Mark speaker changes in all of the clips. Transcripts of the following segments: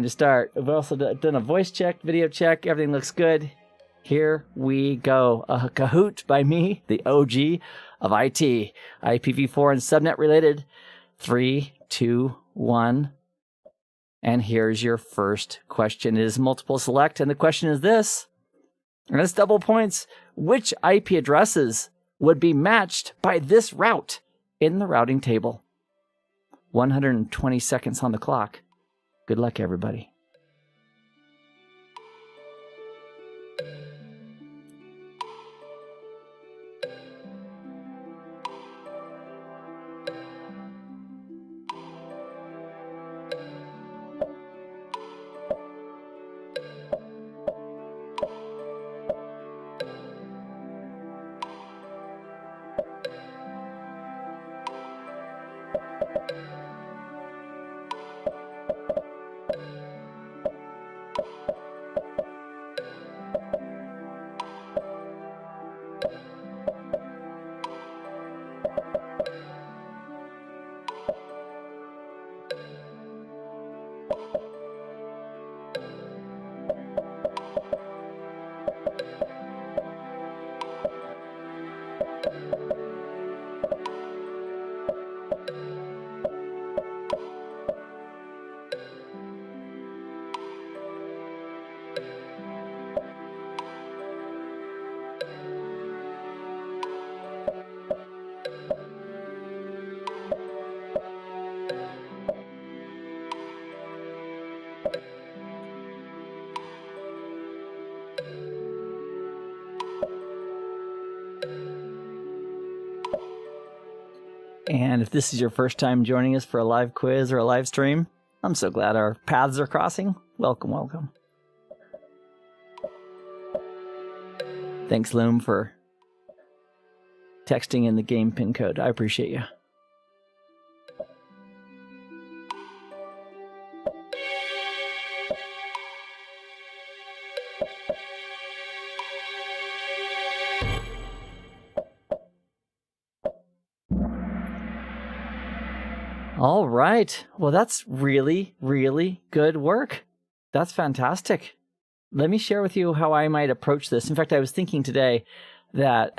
Speaker 1: To start, we've also done a voice check, video check. Everything looks good. Here we go. A Kahoot by me, the OG of IT. IPv4 and Subnet related. 3, 2, 1. And here's your first question. It is multiple select, and the question is this. And it's double points. Which IP addresses would be matched by this route in the routing table? 120 seconds on the clock. Good luck, everybody. And if this is your first time joining us for a live quiz or a live stream, I'm so glad our paths are crossing. Welcome, welcome. Thanks, Loom, for texting in the game pin code. I appreciate you. All right. Well, that's really, really good work. That's fantastic. Let me share with you how I might approach this. In fact, I was thinking today that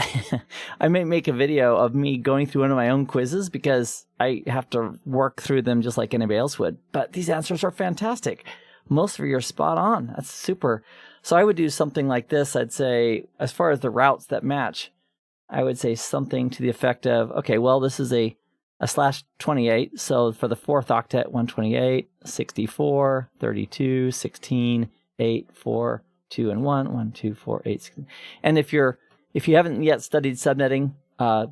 Speaker 1: I may make a video of me going through one of my own quizzes because I have to work through them just like anybody else would. But these answers are fantastic. Most of you are spot on. That's super. So I would do something like this. I'd say, as far as the routes that match, I would say something to the effect of, okay, well, this is a /28. So for the fourth octet, 128, 64, 32, 16, 8, 4, 2, and 1, 1, 2, 4, 8, 16. And if you haven't yet studied subnetting,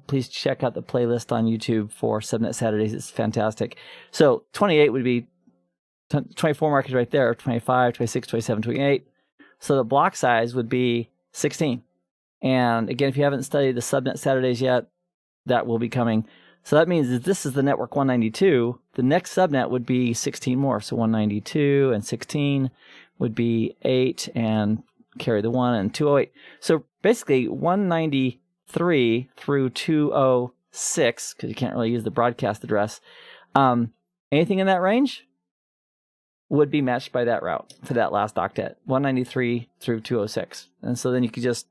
Speaker 1: please check out the playlist on YouTube for Subnet Saturdays. It's fantastic. So 28 would be 24 markers right there, 25, 26, 27, 28. So the block size would be 16. And again, if you haven't studied the Subnet Saturdays yet, that will be coming. So that means that this is the network 192. The next subnet would be 16 more. So 192 and 16 would be 8 and carry the 1 and 208. So basically 193 through 206, because you can't really use the broadcast address, anything in that range would be matched by that route for that last octet, 193 through 206. And so then you could just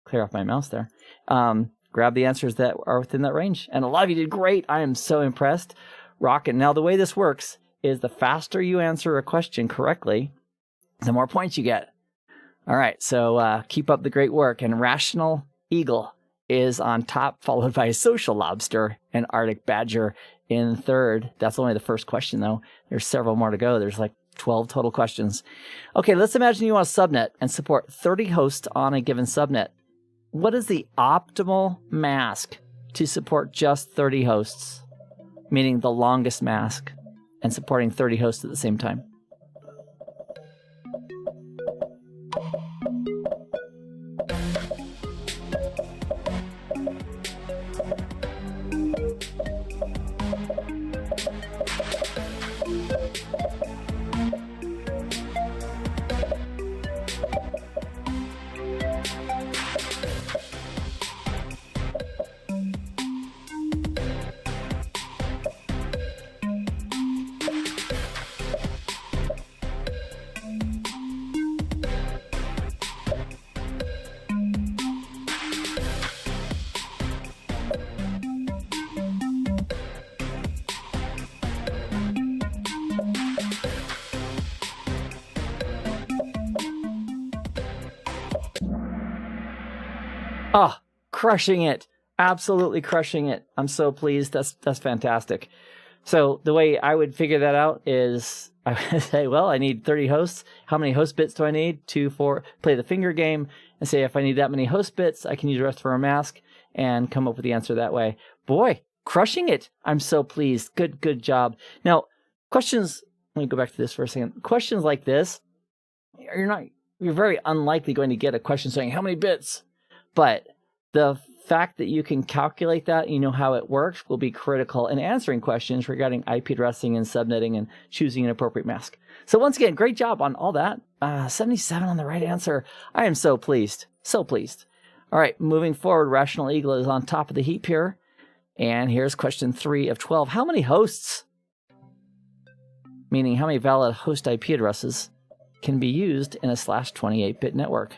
Speaker 1: clear off my mouse there. Grab the answers that are within that range. And a lot of you did great. I am so impressed. Rockin'. Now, the way this works is the faster you answer a question correctly, the more points you get. All right, so keep up the great work. And Rational Eagle is on top, followed by Social Lobster and Arctic Badger in third. That's only the first question, though. There's several more to go. There's like 12 total questions. Okay, let's imagine you want a subnet and support 30 hosts on a given subnet. What is the optimal mask to support just 30 hosts, meaning the longest mask, and supporting 30 hosts at the same time? Oh, crushing it. Absolutely crushing it. I'm so pleased. That's fantastic. So the way I would figure that out is I would say, well, I need 30 hosts. How many host bits do I need? 2, 4, play the finger game and say if I need that many host bits, I can use the rest for a mask and come up with the answer that way. Boy, crushing it. I'm so pleased. Good job. Now, questions, let me go back to this for a second. Questions like this, you're very unlikely going to get a question saying how many bits, but the fact that you can calculate that, you know how it works, will be critical in answering questions regarding IP addressing and subnetting and choosing an appropriate mask. So once again, great job on all that. 77 on the right answer. I am so pleased. So pleased. All right, moving forward, Rational Eagle is on top of the heap here. And here's question 3 of 12. How many hosts, meaning how many valid host IP addresses, can be used in a /28-bit network?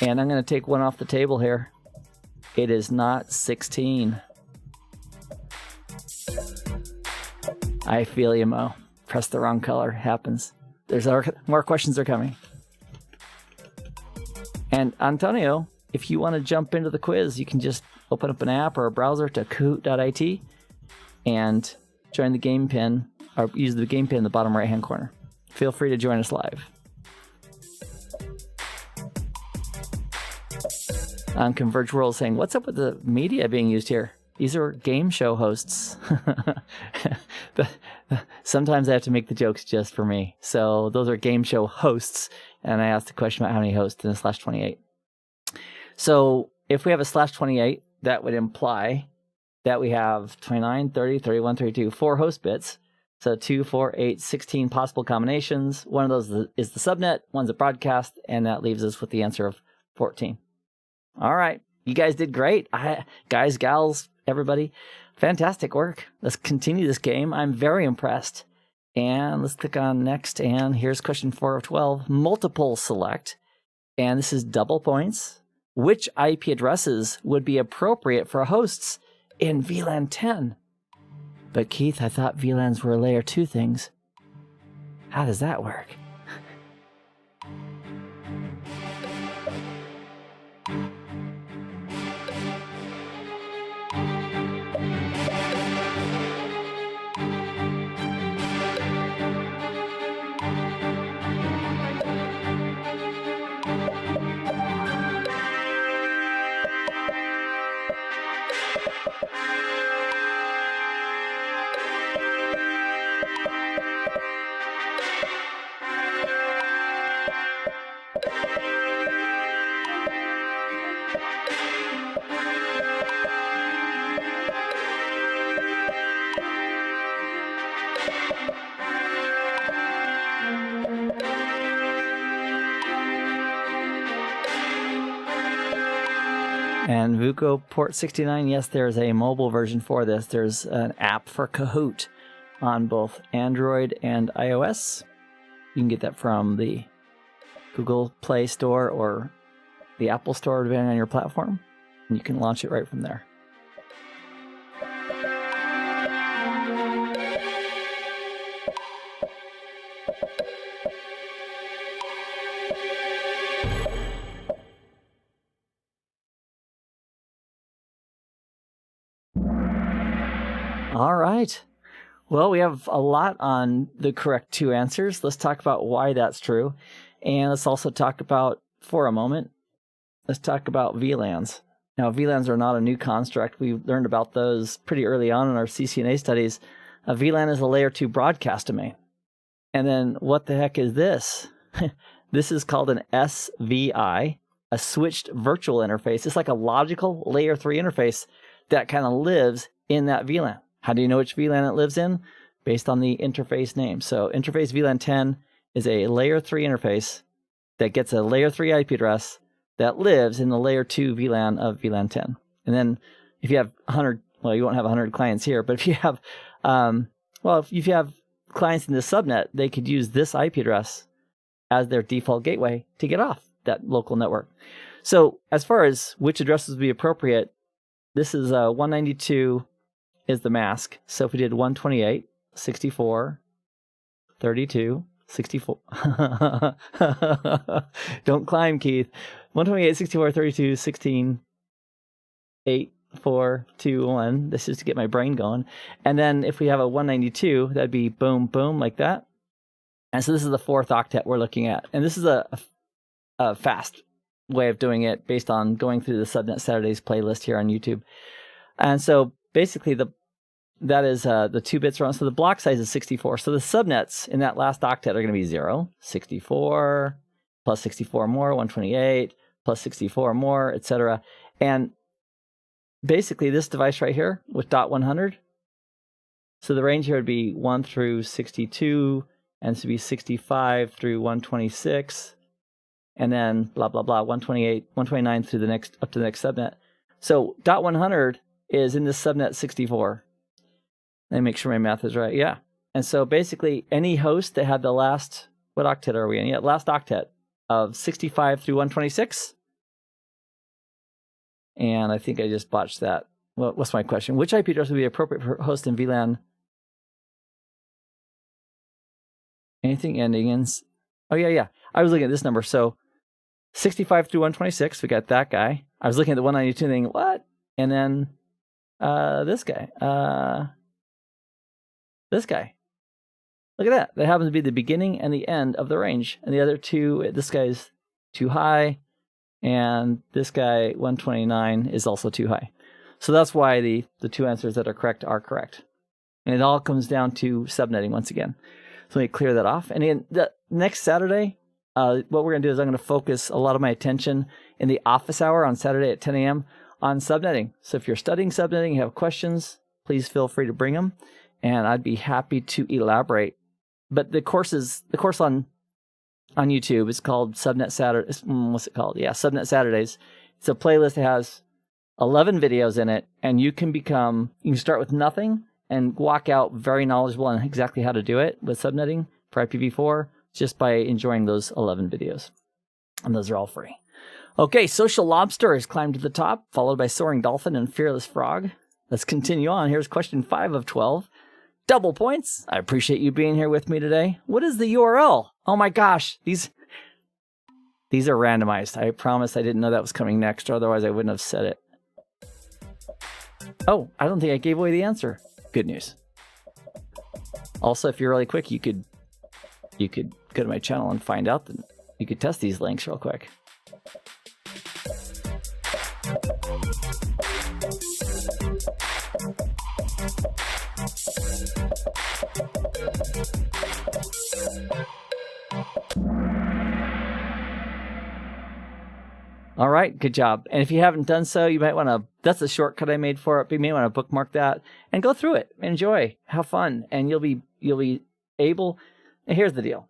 Speaker 1: And I'm going to take one off the table here. It is not 16. I feel you, Mo. Press the wrong color. Happens. There's more questions are coming. And Antonio, if you want to jump into the quiz, you can just open up an app or a browser to kahoot.it and join the game pin, or use the game pin in the bottom right-hand corner. Feel free to join us live. Converge World saying, what's up with the media being used here? These are game show hosts. Sometimes I have to make the jokes just for me. So those are game show hosts. And I asked the question about how many hosts in a /28. So if we have a /28, that would imply that we have 29, 30, 31, 32, 4 host bits. So 2, 4, 8, 16 possible combinations. One of those is the subnet, one's a broadcast, and that leaves us with the answer of 14. All right. You guys did great. Guys, gals, everybody, fantastic work. Let's continue this game. I'm very impressed. And let's click on next. And here's question 4 of 12. Multiple select. And this is double points. Which IP addresses would be appropriate for hosts in VLAN 10? But Keith, I thought VLANs were layer 2 things. How does that work? And Vuko Port 69, yes, there's a mobile version for this. There's an app for Kahoot on both Android and iOS. You can get that from the Google Play Store or the Apple Store, depending on your platform. And you can launch it right from there. All right. Well, we have a lot on the correct 2 answers. Let's talk about why that's true. And let's also talk about, for a moment, let's talk about VLANs. Now, VLANs are not a new construct. We learned about those pretty early on in our CCNA studies. A VLAN is a layer 2 broadcast domain. And then what the heck is this? This is called an SVI, a switched virtual interface. It's like a logical layer 3 interface that kind of lives in that VLAN. How do you know which VLAN it lives in? Based on the interface name. So interface VLAN 10 is a layer 3 interface that gets a layer 3 IP address that lives in the layer 2 VLAN of VLAN 10. And then if you have 100, well, you won't have 100 clients here, but if you have, if you have clients in the subnet, they could use this IP address as their default gateway to get off that local network. So as far as which addresses would be appropriate, this is 192 is the mask. So if we did 128, 64, 32, 64. Don't climb, Keith. 128, 64, 32, 16, 8, 4, 2, 1. This is to get my brain going. And then if we have a 192, that'd be boom, boom, like that. And so this is the 4th octet we're looking at. And this is a fast way of doing it based on going through the Subnet Saturdays playlist here on YouTube. And so basically that is the 2 bits around. So the block size is 64. So the subnets in that last octet are going to be 0, 64, plus 64 more, 128, plus 64 more, etc. And basically this device right here with .100, so the range here would be 1 through 62, and this would be 65 through 126, and then blah, blah, blah, 128, 129 through the next, up to the next subnet. So .100 is in this subnet 64. Let me make sure my math is right. Yeah. And so basically any host that had the last, what octet are we in? Yeah, last octet of 65 through 126. And I think I just botched that. Well, what's my question? Which IP address would be appropriate for host in VLAN? Anything ending in... Oh, yeah. I was looking at this number. So 65 through 126, we got that guy. I was looking at the 192 thinking, what? And then this guy. This guy. Look at that. That happens to be the beginning and the end of the range. And the other two, this guy's too high. And this guy, 129, is also too high. So that's why the 2 answers that are correct are correct. And it all comes down to subnetting once again. So let me clear that off. And in the next Saturday, what we're going to do is I'm going to focus a lot of my attention in the office hour on Saturday at 10 a.m. on subnetting. So if you're studying subnetting, you have questions, please feel free to bring them. And I'd be happy to elaborate. But the course on YouTube is called Subnet Saturdays. What's it called? Yeah, Subnet Saturdays. It's a playlist that has 11 videos in it, and you can start with nothing and walk out very knowledgeable on exactly how to do it with subnetting for IPv4 just by enjoying those 11 videos. And those are all free. Okay, Social Lobster has climbed to the top, followed by Soaring Dolphin and Fearless Frog. Let's continue on. Here's question 5 of 12. Double points. I appreciate you being here with me today. What is the URL? Oh my gosh, these are randomized. I promise I didn't know that was coming next, or otherwise I wouldn't have said it. Oh, I don't think I gave away the answer. Good news. Also, if you're really quick, you could go to my channel and find out that you could test these links real quick. All right, good job. And if you haven't done so, you might want to, that's a shortcut I made for it. You may want to bookmark that and go through it. Enjoy, have fun, and you'll be able. And here's the deal.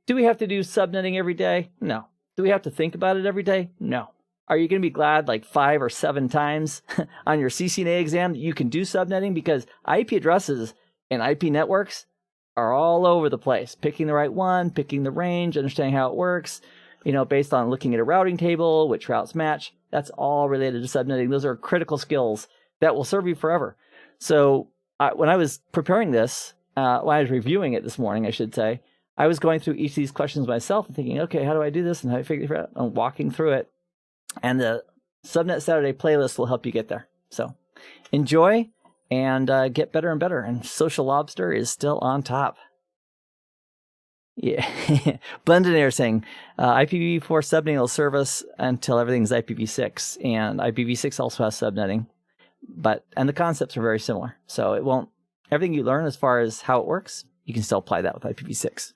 Speaker 1: Do we have to do subnetting every day? No. Do we have to think about it every day? No. Are you going to be glad like 5 or 7 times on your CCNA exam that you can do subnetting? Because IP addresses and IP networks are all over the place. Picking the right one, picking the range, understanding how it works, based on looking at a routing table, which routes match. That's all related to subnetting. Those are critical skills that will serve you forever. So when I was preparing this, when I was reviewing it this morning, I should say, I was going through each of these questions myself and thinking, okay, how do I do this? And how do I figure it out? I'm walking through it. And the Subnet Saturday playlist will help you get there. So enjoy and get better and better. And Social Lobster is still on top. Yeah. Blended Air saying IPv4 subnetting will serve us until everything's IPv6. And IPv6 also has subnetting. And the concepts are very similar. So it won't, everything you learn as far as how it works, you can still apply that with IPv6.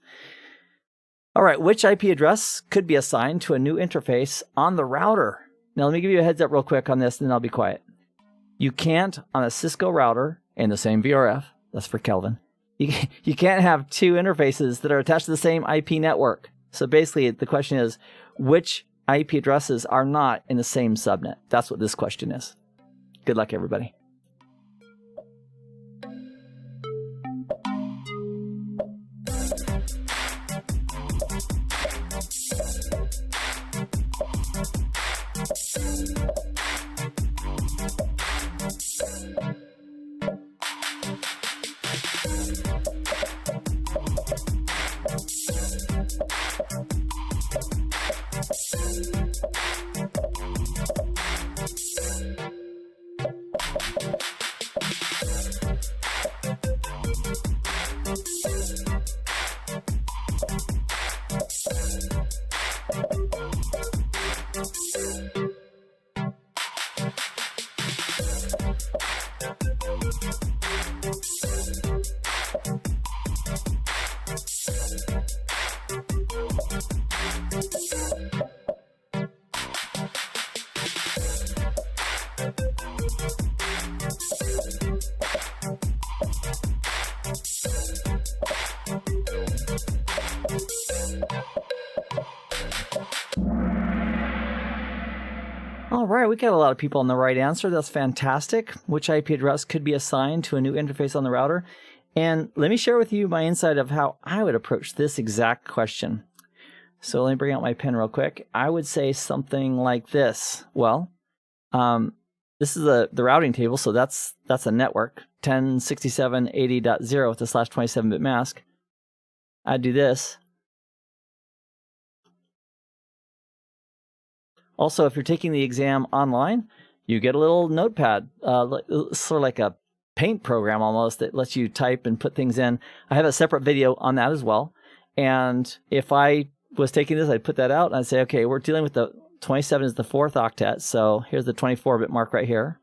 Speaker 1: All right, which IP address could be assigned to a new interface on the router? Now, let me give you a heads up real quick on this, and then I'll be quiet. You can't, on a Cisco router in the same VRF, that's for Kelvin, you can't have 2 interfaces that are attached to the same IP network. So basically, the question is, which IP addresses are not in the same subnet? That's what this question is. Good luck, everybody. All right, we got a lot of people on the right answer. That's fantastic. Which IP address could be assigned to a new interface on the router? And let me share with you my insight of how I would approach this exact question. So let me bring out my pen real quick. I would say something like this. Well, this is the routing table, so that's a network, 10.67.80.0 with the /27-bit mask. I'd do this. Also, if you're taking the exam online, you get a little notepad, sort of like a paint program almost, that lets you type and put things in. I have a separate video on that as well. And if I was taking this, I'd put that out and I'd say, okay, we're dealing with the 27 is the 4th octet. So here's the 24-bit mark right here.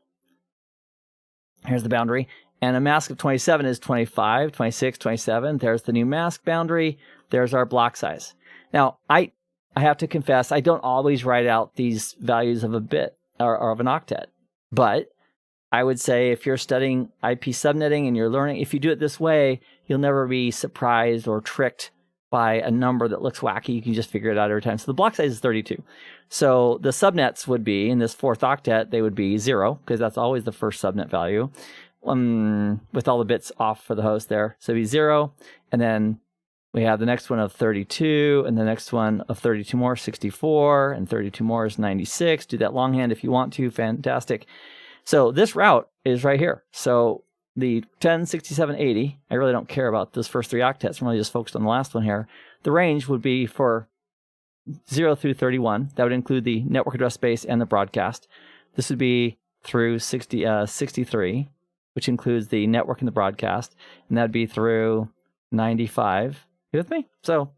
Speaker 1: Here's the boundary. And a mask of 27 is 25, 26, 27. There's the new mask boundary. There's our block size. Now, I have to confess, I don't always write out these values of a bit or of an octet. But I would say if you're studying IP subnetting and you're learning, if you do it this way, you'll never be surprised or tricked by a number that looks wacky. You can just figure it out every time. So the block size is 32. So the subnets would be, in this 4th octet, they would be 0, because that's always the first subnet value, with all the bits off for the host there. So it'd be 0, and then we have the next one of 32, and the next one of 32 more, 64, and 32 more is 96. Do that longhand if you want to. Fantastic. So this route is right here. So the 10.67.80, I really don't care about those first 3 octets. I'm really just focused on the last one here. The range would be for 0 through 31. That would include the network address space and the broadcast. This would be through 63, which includes the network and the broadcast. And that would be through 95. You with me? So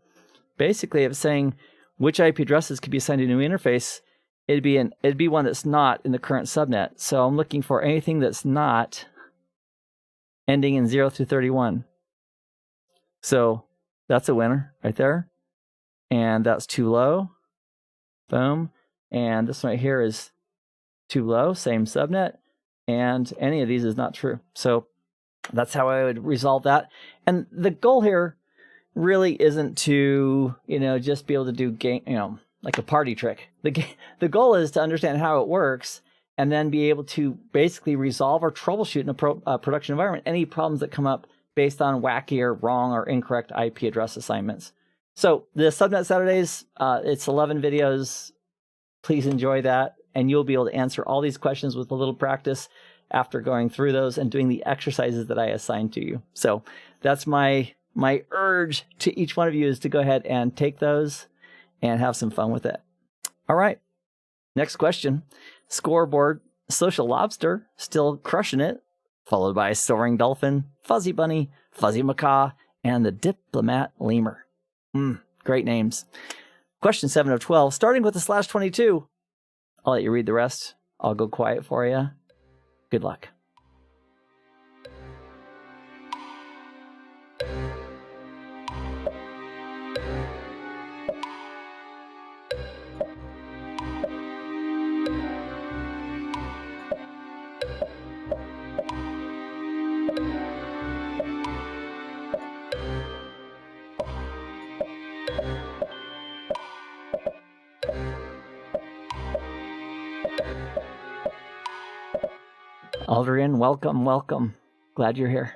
Speaker 1: basically, if it's saying which IP addresses could be assigned to a new interface, it'd be one that's not in the current subnet. So I'm looking for anything that's not ending in 0 through 31. So that's a winner right there. And that's too low. Boom. And this one right here is too low, same subnet. And any of these is not true. So that's how I would resolve that. And the goal here really isn't to, just be able to do game, like a party trick. The goal is to understand how it works and then be able to basically resolve or troubleshoot in a production environment any problems that come up based on wacky or wrong or incorrect IP address assignments. So the Subnet Saturdays, it's 11 videos. Please enjoy that. And you'll be able to answer all these questions with a little practice after going through those and doing the exercises that I assigned to you. So that's my urge to each one of you, is to go ahead and take those and have some fun with it. All right. Next question. Scoreboard, Social Lobster, still crushing it, followed by Soaring Dolphin, Fuzzy Bunny, Fuzzy Macaw, and the Diplomat Lemur. Great names. Question 7 of 12, starting with the /22. I'll let you read the rest. I'll go quiet for you. Good luck. Aldrin, welcome. Glad you're here.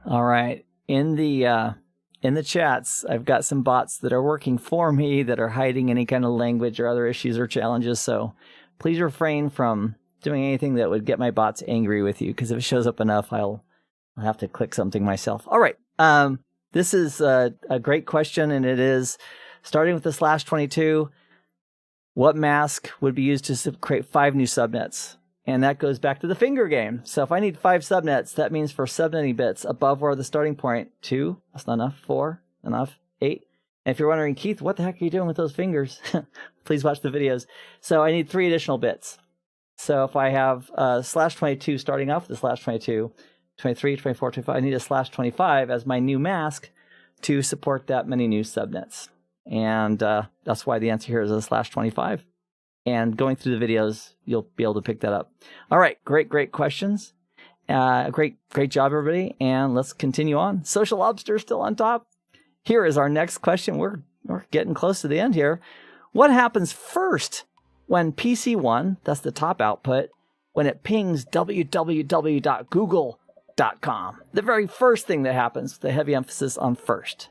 Speaker 1: All right. In the chats, I've got some bots that are working for me that are hiding any kind of language or other issues or challenges. So please refrain from doing anything that would get my bots angry with you, because if it shows up enough, I'll have to click something myself. All right. This is a great question, and it is starting with the /22. What mask would be used to create 5 new subnets? And that goes back to the finger game. So if I need 5 subnets, that means for subnetting bits above where the starting point, 2, that's not enough, 4, enough, 8. And if you're wondering, Keith, what the heck are you doing with those fingers? Please watch the videos. So I need 3 additional bits. So if I have /22 starting off with the /22, 23, 24, 25, I need a /25 as my new mask to support that many new subnets. And that's why the answer here is a /25. And going through the videos, you'll be able to pick that up. All right, great questions. Great job, everybody. And let's continue on. Social Lobster still on top. Here is our next question. We're getting close to the end here. What happens first when PC1, that's the top output, when it pings www.google.com? The very first thing that happens, with the heavy emphasis on first.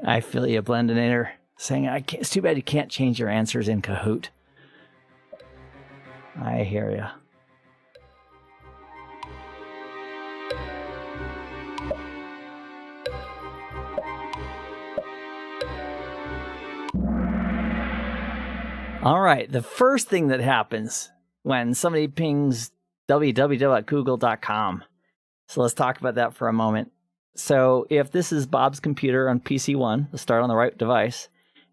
Speaker 1: I feel you, Blendinator, saying it's too bad you can't change your answers in Kahoot. I hear you. All right, the first thing that happens when somebody pings www.google.com. So let's talk about that for a moment. So if this is Bob's computer on PC1, let's start on the right device,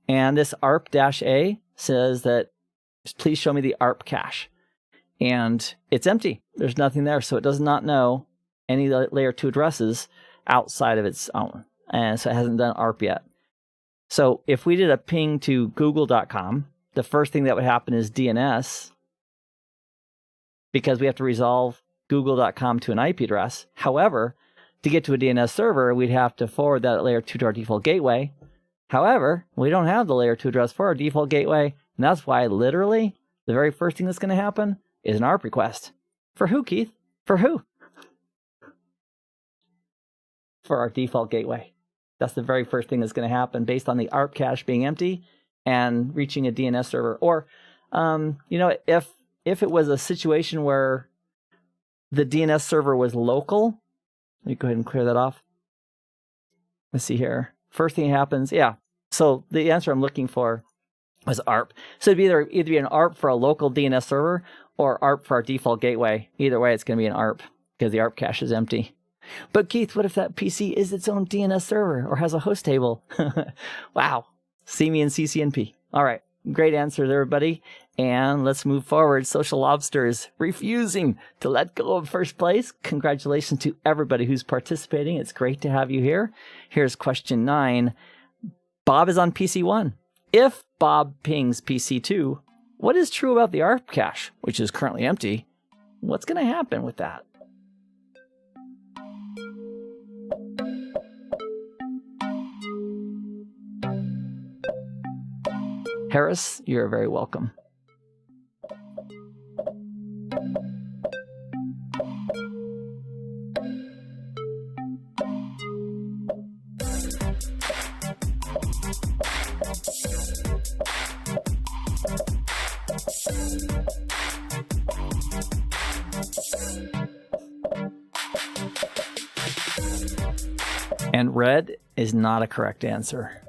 Speaker 1: and this ARP-A says that please show me the ARP cache. And it's empty. There's nothing there, so it does not know any layer 2 addresses outside of its own. And so it hasn't done ARP yet. So if we did a ping to google.com, the first thing that would happen is DNS, because we have to resolve google.com to an IP address. However, to get to a DNS server, we'd have to forward that layer 2 to our default gateway. However, we don't have the layer 2 address for our default gateway, and that's why literally the very first thing that's going to happen is an ARP request. For who, Keith? For who? For our default gateway. That's the very first thing that's going to happen based on the ARP cache being empty and reaching a DNS server. Or, if it was a situation where the DNS server was local, let me go ahead and clear that off. Let's see here. First thing happens, yeah. So the answer I'm looking for was ARP. So it'd be either be an ARP for a local DNS server or ARP for our default gateway. Either way, it's going to be an ARP because the ARP cache is empty. But Keith, what if that PC is its own DNS server or has a host table? Wow. See me in CCNP. All right. Great answers, everybody. And let's move forward. Social Lobster is refusing to let go of first place. Congratulations to everybody who's participating. It's great to have you here. Here's question 9. Bob is on PC1. If Bob pings PC2, what is true about the ARP cache, which is currently empty? What's going to happen with that? Harris, you're very welcome. And red is not a correct answer.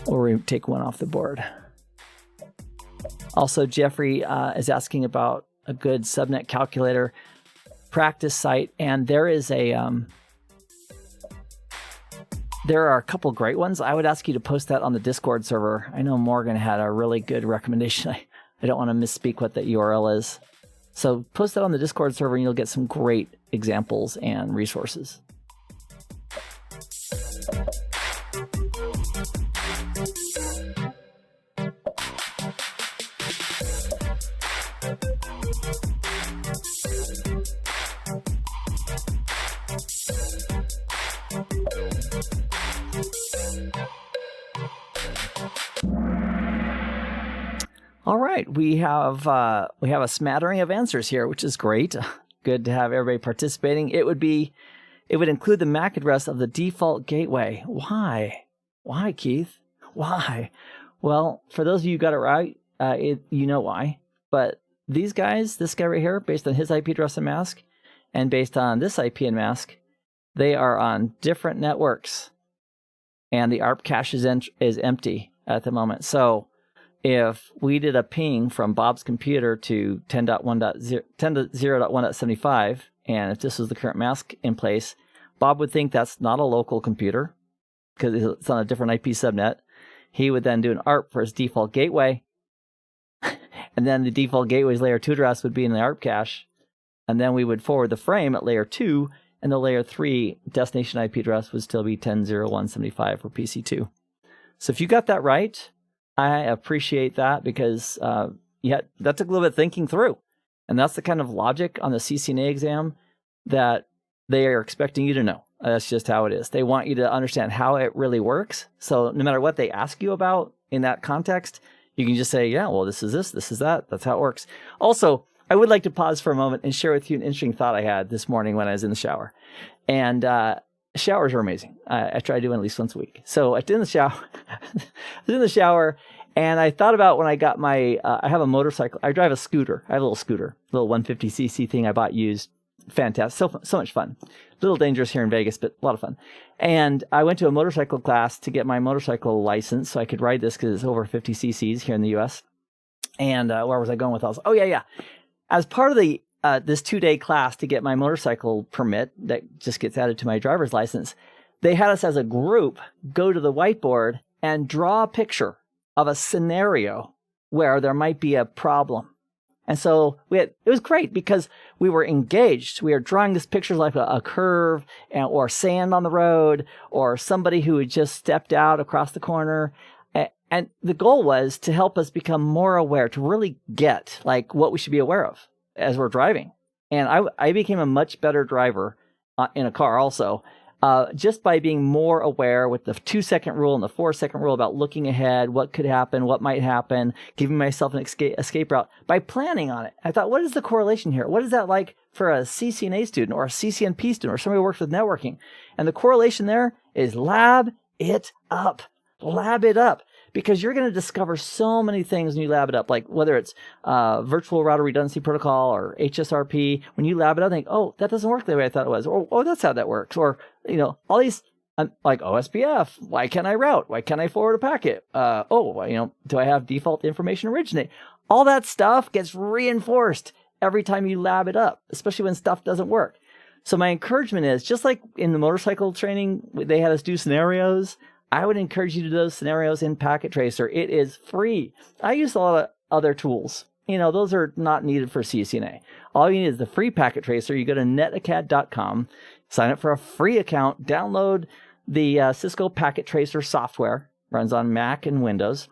Speaker 1: Or we take one off the board. Also, Jeffrey is asking about a good subnet calculator practice site, and there is there are a couple great ones. I would ask you to post that on the Discord server. I know Morgan had a really good recommendation. I don't want to misspeak what that URL is. So post that on the Discord server and you'll get some great examples and resources. All right, we have a smattering of answers here, which is great. Good to have everybody participating. It would include the MAC address of the default gateway. Why? Why, Keith? Why? Well, for those of you who got it right, you know why. But these guys, this guy right here, based on his IP address and mask, and based on this IP and mask, they are on different networks. And the ARP cache is empty at the moment. So if we did a ping from Bob's computer to 10.0.1.75, and if this was the current mask in place, Bob would think that's not a local computer because it's on a different IP subnet. He would then do an ARP for his default gateway, and then the default gateway's layer 2 address would be in the ARP cache, and then we would forward the frame at layer 2, and the layer 3 destination IP address would still be 10.0.1.75 for PC2. So if you got that right, I appreciate that because that took a little bit of thinking through. And that's the kind of logic on the CCNA exam that they are expecting you to know. That's just how it is. They want you to understand how it really works. So no matter what they ask you about in that context, you can just say, yeah, well, this is that. That's how it works. Also, I would like to pause for a moment and share with you an interesting thought I had this morning when I was in the shower. And showers are amazing. I try to do one at least once a week. So I was in the shower, and I thought about when I got my, I have a motorcycle. I drive a scooter. I have a little scooter, a little 150cc thing I bought used. Fantastic. So much fun. A little dangerous here in Vegas, but a lot of fun. And I went to a motorcycle class to get my motorcycle license so I could ride this because it's over 50 cc's here in the U.S. And where was I going with all this? Oh, yeah. As part of the this 2-day class to get my motorcycle permit that just gets added to my driver's license, they had us as a group go to the whiteboard and draw a picture of a scenario where there might be a problem. And so it was great because we were engaged. We were drawing this picture like a curve or sand on the road or somebody who had just stepped out across the corner. And the goal was to help us become more aware, to really get like what we should be aware of as we're driving. And I became a much better driver in a car also, just by being more aware with the 2-second rule and the 4-second rule about looking ahead, what could happen, what might happen, giving myself an escape route by planning on it. I thought, what is the correlation here? What is that like for a CCNA student or a CCNP student or somebody who works with networking? And the correlation there is lab it up. Lab it up. Because you're going to discover so many things when you lab it up, like whether it's virtual router redundancy protocol or HSRP. When you lab it up, think, oh, that doesn't work the way I thought it was. Or, oh, that's how that works. Or, all these, like OSPF. Why can't I route? Why can't I forward a packet? Do I have default information originate? All that stuff gets reinforced every time you lab it up, especially when stuff doesn't work. So my encouragement is, just like in the motorcycle training, they had us do scenarios. I would encourage you to do those scenarios in Packet Tracer. It is free. I use a lot of other tools. Those are not needed for CCNA. All you need is the free Packet Tracer. You go to netacad.com, sign up for a free account, download the Cisco Packet Tracer software. Runs on Mac and Windows.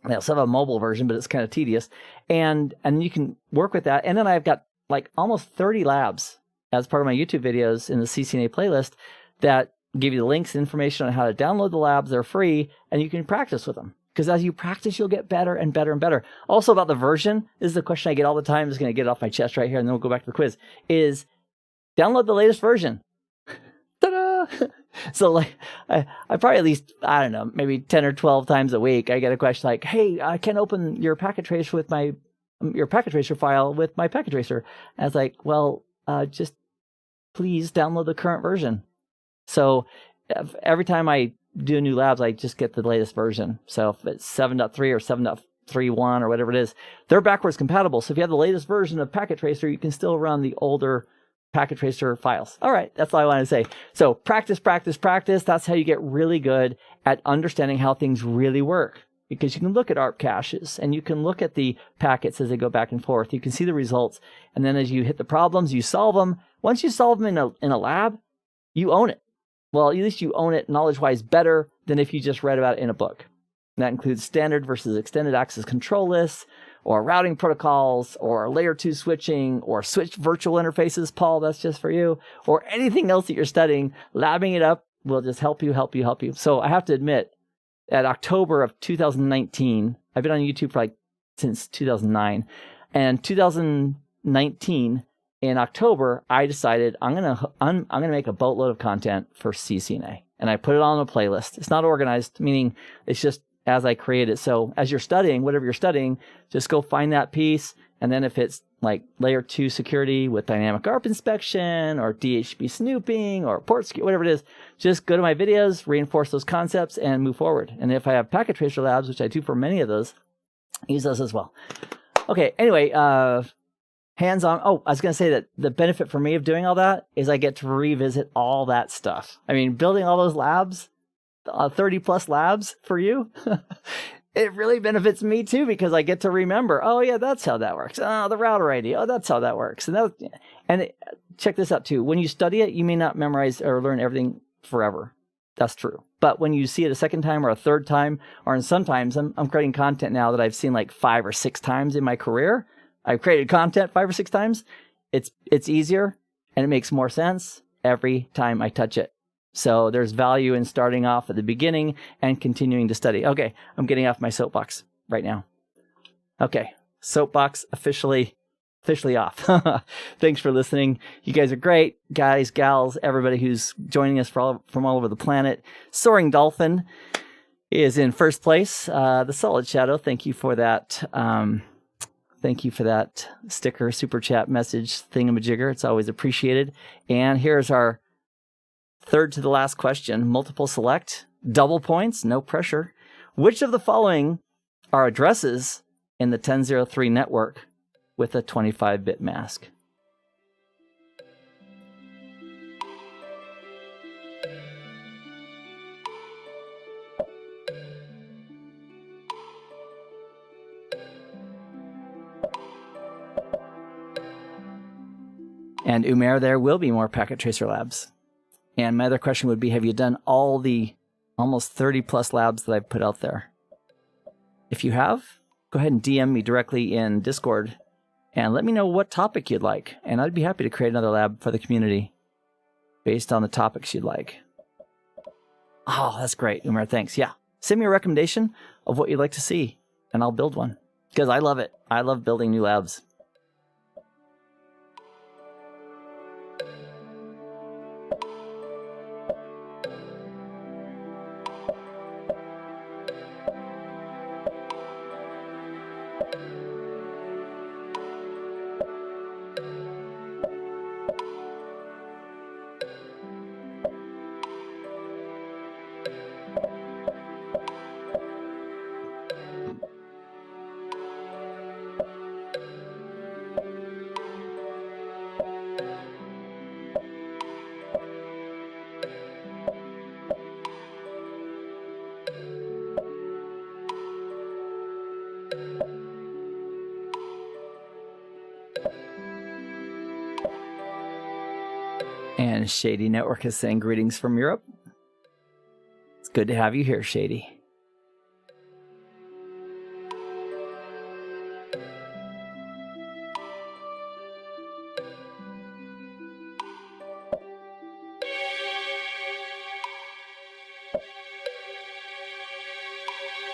Speaker 1: They also have a mobile version, but it's kind of tedious. And you can work with that. And then I've got like almost 30 labs as part of my YouTube videos in the CCNA playlist that give you the links and information on how to download the labs. They're free, and you can practice with them. Because as you practice, you'll get better and better and better. Also about the version, this is the question I get all the time. I'm just going to get it off my chest right here, and then we'll go back to the quiz, is download the latest version. Ta-da! So like, I probably at least, I don't know, maybe 10 or 12 times a week, I get a question like, hey, I can't open your packet tracer with your packet tracer file with my packet tracer. And I was like, well, just please download the current version. So every time I do new labs, I just get the latest version. So if it's 7.3 or 7.31 or whatever it is, they're backwards compatible. So if you have the latest version of Packet Tracer, you can still run the older Packet Tracer files. All right, that's all I want to say. So practice, practice, practice. That's how you get really good at understanding how things really work. Because you can look at ARP caches and you can look at the packets as they go back and forth. You can see the results. And then as you hit the problems, you solve them. Once you solve them in a lab, you own it. Well, at least you own it knowledge-wise better than if you just read about it in a book. And that includes standard versus extended access control lists, or routing protocols, or layer 2 switching, or switch virtual interfaces. Paul, that's just for you. Or anything else that you're studying. Labbing it up will just help you. So I have to admit, at October of 2019, I've been on YouTube for like since 2009. And 2019, in October, I decided I'm gonna make a boatload of content for CCNA, and I put it on a playlist. It's not organized, meaning it's just as I create it. So as you're studying, whatever you're studying, just go find that piece, and then if it's like layer 2 security with dynamic ARP inspection or DHCP snooping or port security, whatever it is, just go to my videos, reinforce those concepts, and move forward. And if I have packet tracer labs, which I do for many of those, use those as well. Okay, anyway, hands-on. Oh, I was going to say that the benefit for me of doing all that is I get to revisit all that stuff. I mean, building all those labs, 30 plus labs for you, it really benefits me too, because I get to remember, oh yeah, that's how that works. Oh, the router ID, oh, that's how that works. And check this out too. When you study it, you may not memorize or learn everything forever. That's true. But when you see it a second time or a third time, or sometimes I'm creating content now that I've seen like 5 or 6 times in my career. I've created content 5 or 6 times. It's easier and it makes more sense every time I touch it. So there's value in starting off at the beginning and continuing to study. Okay, I'm getting off my soapbox right now. Okay, soapbox officially off. Thanks for listening. You guys are great. Guys, gals, everybody who's joining us from all over the planet. Soaring Dolphin is in first place. The Solid Shadow, thank you for that. Thank you for that sticker, super chat message thingamajigger. It's always appreciated. And here's our third to the last question. Multiple select, double points, no pressure. Which of the following are addresses in the 1003 network with a 25-bit mask? And Umair, there will be more packet tracer labs. And my other question would be, have you done all the almost 30 plus labs that I've put out there? If you have, go ahead and DM me directly in Discord and let me know what topic you'd like. And I'd be happy to create another lab for the community based on the topics you'd like. Oh, that's great, Umar, thanks. Yeah, send me a recommendation of what you'd like to see and I'll build one because I love it. I love building new labs. And Shady Network is saying greetings from Europe. It's good to have you here, Shady.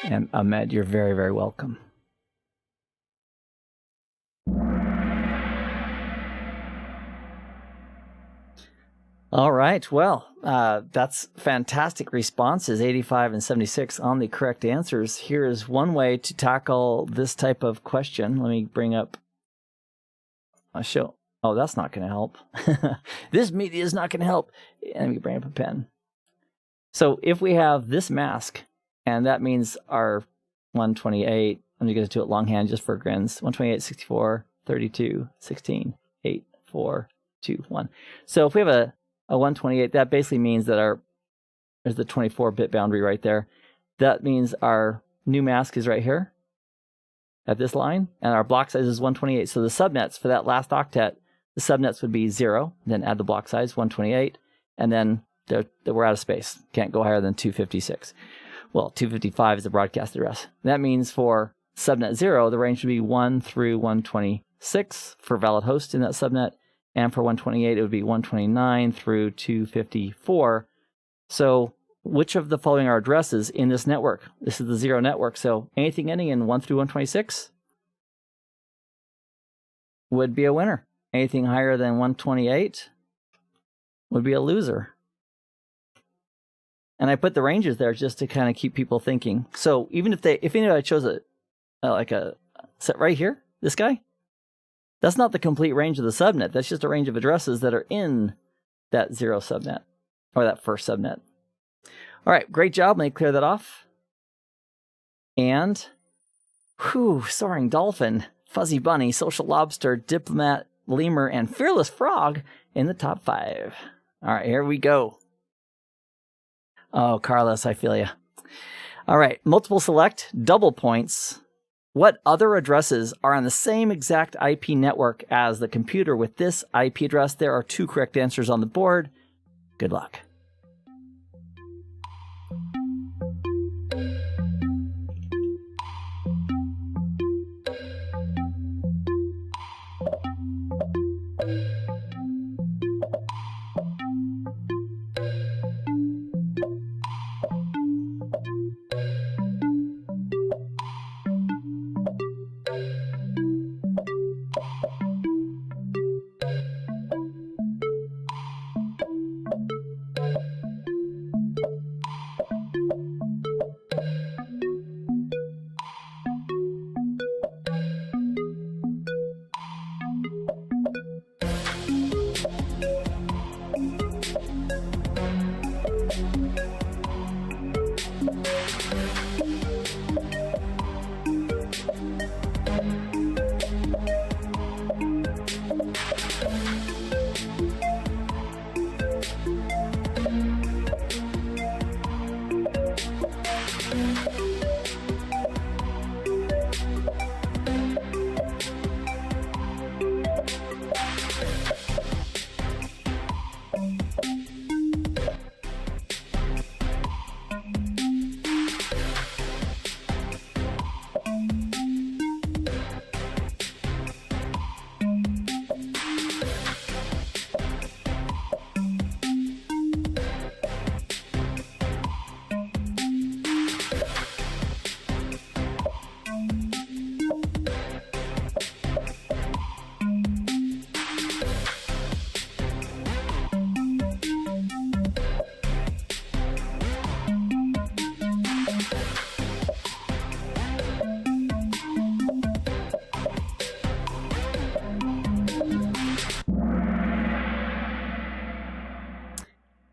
Speaker 1: And Ahmed, you're very, very welcome. All right. Well, that's fantastic responses, 85 and 76 on the correct answers. Here is one way to tackle this type of question. Let me bring up a show. Oh, that's not going to help. This media is not going to help. Let me bring up a pen. So if we have this mask, and that means our 128, I'm going to do it longhand just for grins, 128, 64, 32, 16, 8, 4, 2, 1. So if we have a 128, that basically means that there's the 24-bit boundary right there. That means our new mask is right here at this line, and our block size is 128. So the subnets for that last octet, the subnets would be 0, then add the block size, 128, and then we're out of space. Can't go higher than 256. Well, 255 is the broadcast address. That means for subnet 0, the range would be 1 through 126 for valid host in that subnet. And for 128, it would be 129 through 254. So which of the following are addresses in this network? This is the 0 network. So anything ending in 1 through 126 would be a winner. Anything higher than 128 would be a loser. And I put the ranges there just to kind of keep people thinking. So even if anybody chose like a set right here, this guy, that's not the complete range of the subnet. That's just a range of addresses that are in that 0 subnet or that first subnet. All right, great job. Let me clear that off. And, Soaring Dolphin, Fuzzy Bunny, Social Lobster, Diplomat, Lemur, and Fearless Frog in the top 5. All right, here we go. Oh, Carlos, I feel you. All right, multiple select, double points. What other addresses are on the same exact IP network as the computer with this IP address? There are 2 correct answers on the board. Good luck.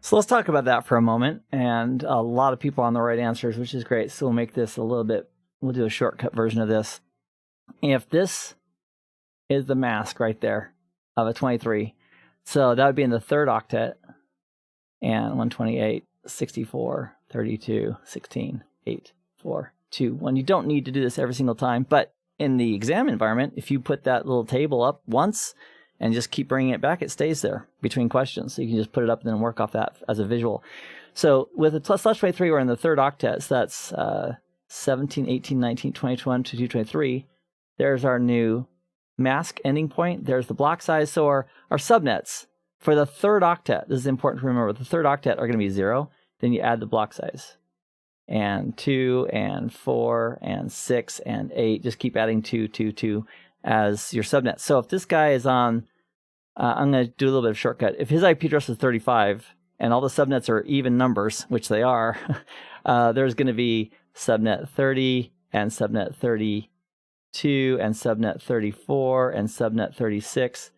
Speaker 1: So let's talk about that for a moment. And a lot of people on the right answers, which is great. So we'll make this a little bit, we'll do a shortcut version of this. If this is the mask right there of a 23, so that would be in the 3rd octet, and 128, 64, 32, 16, 8, 4, 2, 1. You don't need to do this every single time, but in the exam environment, if you put that little table up once and just keep bringing it back, it stays there between questions. So you can just put it up and then work off that as a visual. So with the /23, we're in the 3rd octet. So that's 17, 18, 19, 20, 21, 22, 23. There's our new mask ending point. There's the block size. So our subnets for the 3rd octet, this is important to remember, the 3rd octet are going to be 0. Then you add the block size. And 2, and 4, and 6, and 8. Just keep adding 2, 2, 2 as your subnet. So if this guy is on, I'm going to do a little bit of shortcut. If his IP address is 35, and all the subnets are even numbers, which they are, there's going to be subnet 30, and subnet 32, and subnet 34, and subnet 36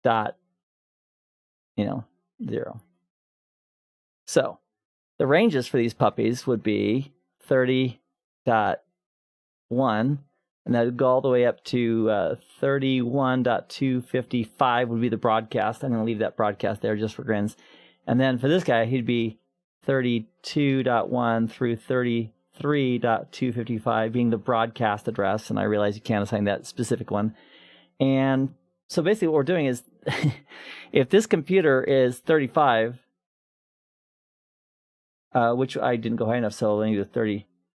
Speaker 1: dot, 0. So the ranges for these puppies would be 30.1, and that would go all the way up to 31.255 would be the broadcast. I'm going to leave that broadcast there just for grins. And then for this guy, he'd be 32.1 through 33.255 being the broadcast address. And I realize you can't assign that specific one. And so basically what we're doing is if this computer is 35, which I didn't go high enough, so let me do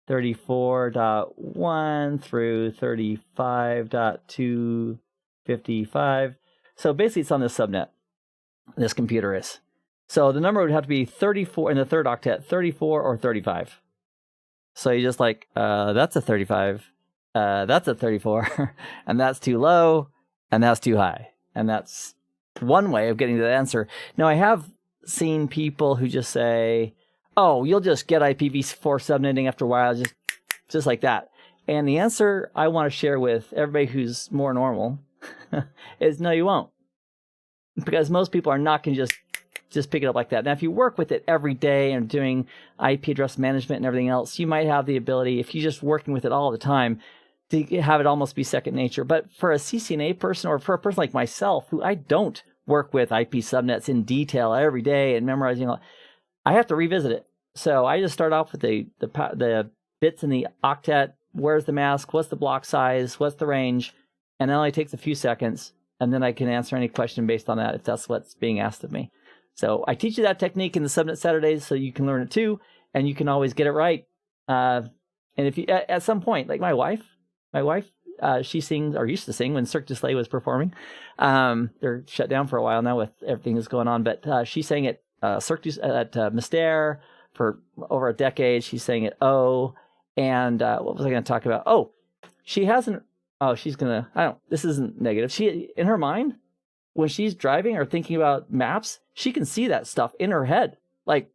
Speaker 1: 34.1 through 35.255. So basically it's on this subnet, this computer is. So the number would have to be 34 in the 3rd octet, 34 or 35. So you just that's a 35, that's a 34, and that's too low. and that's too high. And that's one way of getting to the answer. Now, I have seen people who just say, oh, you'll just get IPv4 subnetting after a while, just like that. And the answer I want to share with everybody who's more normal is no, you won't. Because most people are not going to just pick it up like that. Now, if you work with it every day and doing IP address management and everything else, you might have the ability, if you're just working with it all the time, to have it almost be second nature. But for a CCNA person, or for a person like myself, who I don't work with IP subnets in detail every day and memorizing, I have to revisit it. So I just start off with the bits in the octet. Where's the mask? What's the block size? What's the range? And it only takes a few seconds, and then I can answer any question based on that if that's what's being asked of me. So I teach you that technique in the Subnet Saturdays so you can learn it too, and you can always get it right. And if you, at some point, like my wife, she sings, or used to sing when Cirque du Soleil was performing. They're shut down for a while now with everything that's going on, but she sang at Mystère for over a decade. She sang at O, and what was I going to talk about? Oh, she hasn't. Oh, she's gonna. This isn't negative. She, in her mind, when she's driving or thinking about maps, she can see that stuff in her head. Like,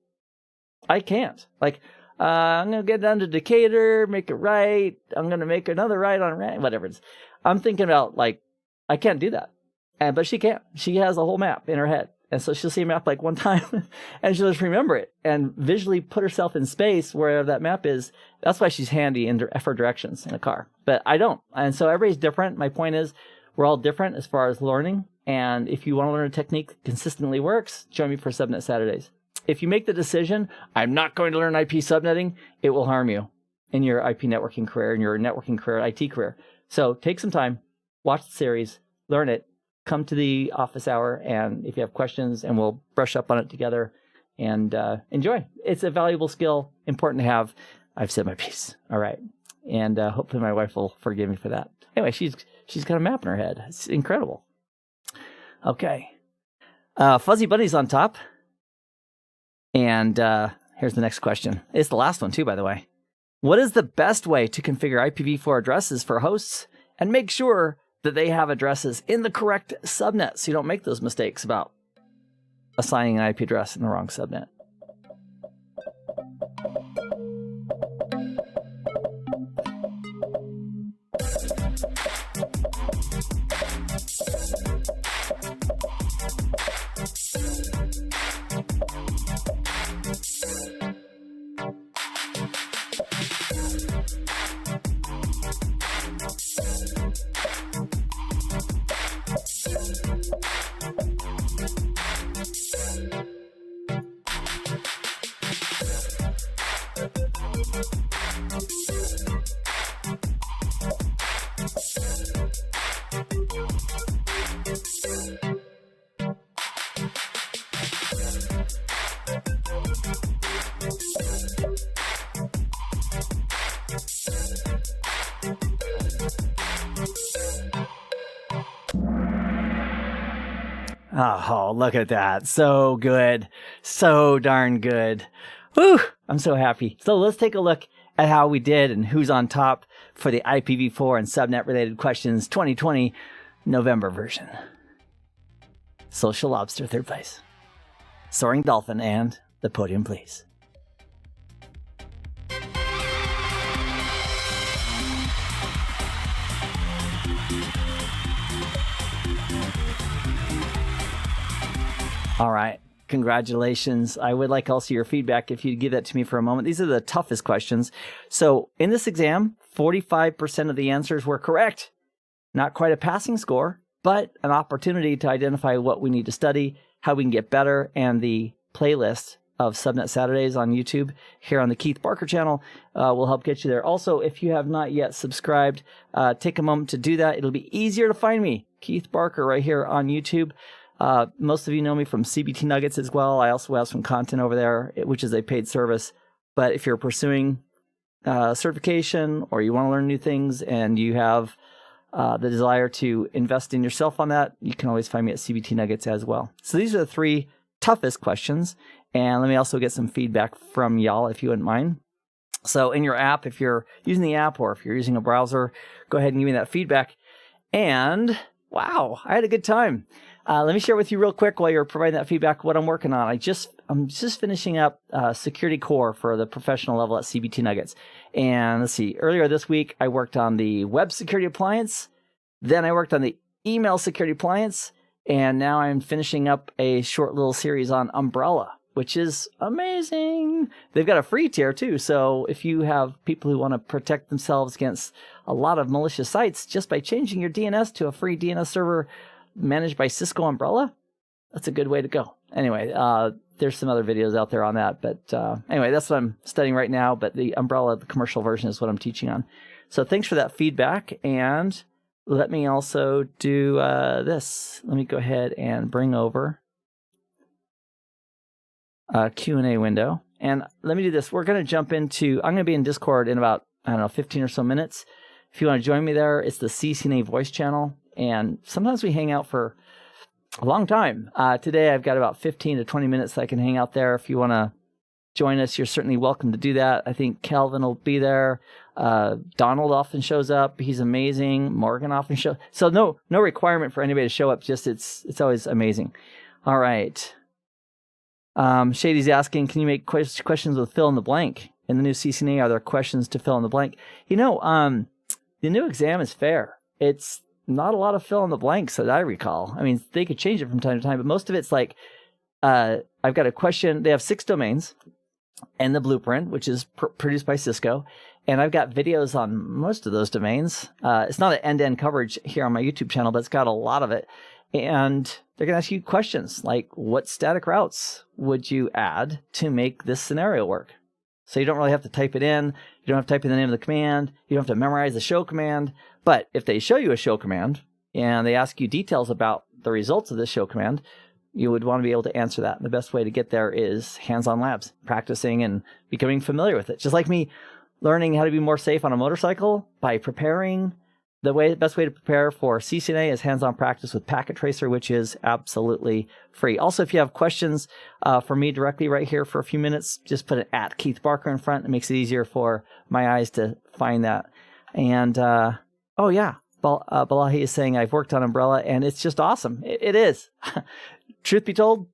Speaker 1: I can't. Like, I'm gonna get down to Decatur, make a right. I'm gonna make another right on whatever it is. I'm thinking about, like, I can't do that, but she can. She has a whole map in her head, and so she'll see a map like one time, and she'll just remember it and visually put herself in space wherever that map is. That's why she's handy for directions in a car. But I don't, and so everybody's different. My point is, we're all different as far as learning. And if you want to learn a technique that consistently works, join me for Subnet Saturdays. If you make the decision, I'm not going to learn IP subnetting, it will harm you in your IP networking career, in your networking career, IT career. So take some time, watch the series, learn it, come to the office hour, and if you have questions, and we'll brush up on it together, and enjoy. It's a valuable skill, important to have. I've said my piece. All right. And hopefully my wife will forgive me for that. Anyway, she's got a map in her head. It's incredible. Okay. Fuzzy Bunny's on top. And here's the next question. It's the last one too, by the way. What is the best way to configure IPv4 addresses for hosts and make sure that they have addresses in the correct subnet so you don't make those mistakes about assigning an IP address in the wrong subnet? Oh, look at that. So good. So darn good. Whew, I'm so happy. So let's take a look at how we did and who's on top for the IPv4 and subnet related questions 2020 November version. Social Lobster, third place. Soaring Dolphin, and the podium, please. All right. Congratulations. I would like also your feedback if you'd give that to me for a moment. These are the toughest questions. So in this exam, 45% of the answers were correct. Not quite a passing score, but an opportunity to identify what we need to study, how we can get better, and the playlist of Subnet Saturdays on YouTube here on the Keith Barker channel will help get you there. Also, if you have not yet subscribed, take a moment to do that. It'll be easier to find me, Keith Barker, right here on YouTube. Most of you know me from CBT Nuggets as well. I also have some content over there, which is a paid service. But if you're pursuing certification or you want to learn new things and you have the desire to invest in yourself on that, you can always find me at CBT Nuggets as well. So these are the three toughest questions. And let me also get some feedback from y'all if you wouldn't mind. So in your app, if you're using the app or if you're using a browser, go ahead and give me that feedback. And Wow, I had a good time. Let me share with you real quick while you're providing that feedback what I'm working on. I'm just finishing up security core for the professional level at CBT Nuggets. And let's see, earlier this week, I worked on the web security appliance. Then I worked on the email security appliance. And now I'm finishing up a short little series on Umbrella, which is amazing. They've got a free tier too. So if you have people who want to protect themselves against a lot of malicious sites just by changing your DNS to a free DNS server managed by Cisco Umbrella, that's a good way to go. Anyway, there's some other videos out there on that. But anyway, that's what I'm studying right now. But the Umbrella, the commercial version, is what I'm teaching on. So thanks for that feedback. And let me also do this. Let me go ahead and bring over a Q&A window. And let me do this. We're going to jump into, I'm going to be in Discord in about, 15 or so minutes. If you want to join me there, it's the CCNA voice channel. And sometimes we hang out for a long time. Today, I've got about 15 to 20 minutes that I can hang out there. If you want to join us, you're certainly welcome to do that. I think Kelvin will be there. Donald often shows up. He's amazing. Morgan often shows. So no requirement for anybody to show up. Just it's always amazing. All right. Shady's asking, can you make questions with fill in the blank in the new CCNA? Are there questions to fill in the blank? The new exam is fair. It's not a lot of fill in the blanks that I recall. I mean, they could change it from time to time, but most of it's like, I've got a question. They have 6 domains and the blueprint, which is produced by Cisco. And I've got videos on most of those domains. It's not an end-to-end coverage here on my YouTube channel, but it's got a lot of it. And they're going to ask you questions like, what static routes would you add to make this scenario work? So you don't really have to type it in. You don't have to type in the name of the command. You don't have to memorize the show command. But if they show you a show command and they ask you details about the results of this show command, you would want to be able to answer that. And the best way to get there is hands-on labs, practicing and becoming familiar with it. Just like me learning how to be more safe on a motorcycle by preparing. The best way to prepare for CCNA is hands-on practice with Packet Tracer, which is absolutely free. Also, if you have questions for me directly right here for a few minutes, just put an @Keith Barker in front. It makes it easier for my eyes to find that. And, oh yeah, Balahi is saying I've worked on Umbrella, and it's just awesome. It is. Truth be told,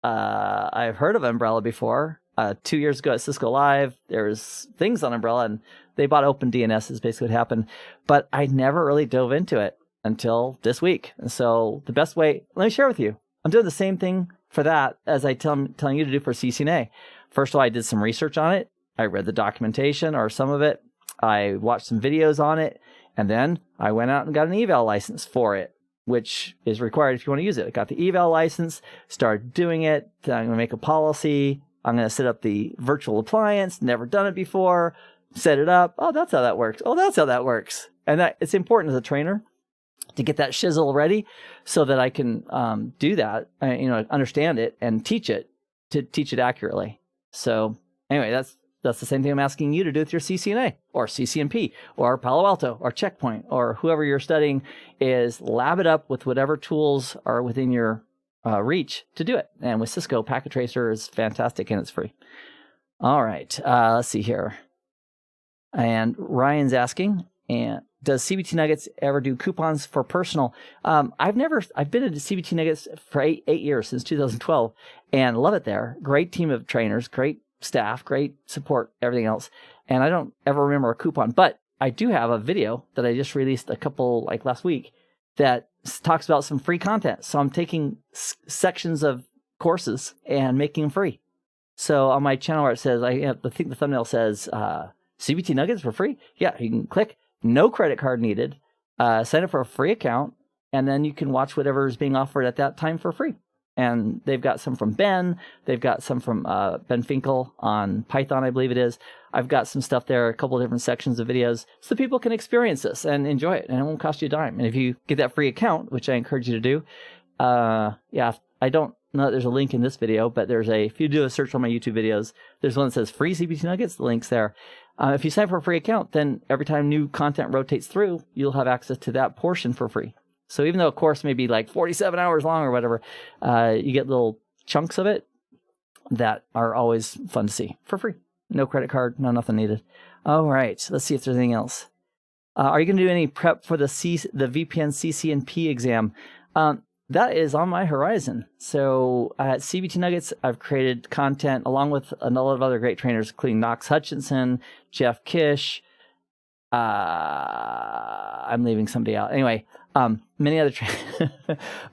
Speaker 1: I've heard of Umbrella before. 2 years ago at Cisco Live, there was things on Umbrella, and they bought OpenDNS is basically what happened. But I never really dove into it until this week. And so the best way, let me share with you. I'm doing the same thing for that as I telling you to do for CCNA. First of all, I did some research on it. I read the documentation or some of it. I watched some videos on it. And then I went out and got an eval license for it, which is required if you want to use it. I got the eval license, started doing it. Then I'm going to make a policy. I'm going to set up the virtual appliance. Never done it before. Set it up. Oh, that's how that works. Oh, that's how that works. And it's important as a trainer to get that shizzle ready so that I can do that, understand it and teach it accurately. So anyway, that's the same thing I'm asking you to do with your CCNA or CCNP or Palo Alto or Checkpoint or whoever you're studying, is lab it up with whatever tools are within your reach to do it. And with Cisco, Packet Tracer is fantastic and it's free. All right, let's see here. And Ryan's asking, and does CBT Nuggets ever do coupons for personal? I've been at CBT Nuggets for eight years, since 2012, and love it there. Great team of trainers, great staff, great support, everything else. And I don't ever remember a coupon, but I do have a video that I just released last week that talks about some free content. So I'm taking sections of courses and making them free. So on my channel where it says, I think the thumbnail says, CBT Nuggets for free? Yeah, you can click, no credit card needed, sign up for a free account, and then you can watch whatever is being offered at that time for free. And they've got some from Ben. They've got some from Ben Finkel on Python, I believe it is. I've got some stuff there, a couple of different sections of videos, so people can experience this and enjoy it, and it won't cost you a dime. And if you get that free account, which I encourage you to do, I don't know that there's a link in this video, but if you do a search on my YouTube videos, there's one that says free CBT Nuggets, the link's there. If you sign up for a free account, then every time new content rotates through, you'll have access to that portion for free. So even though a course may be like 47 hours long or whatever, you get little chunks of it that are always fun to see for free. No credit card, no nothing needed. All right, let's see if there's anything else. Are you going to do any prep for the VPN CCNP exam? That is on my horizon. So at CBT Nuggets, I've created content along with a lot of other great trainers, including Knox Hutchinson, Jeff Kish. I'm leaving somebody out. Anyway, many other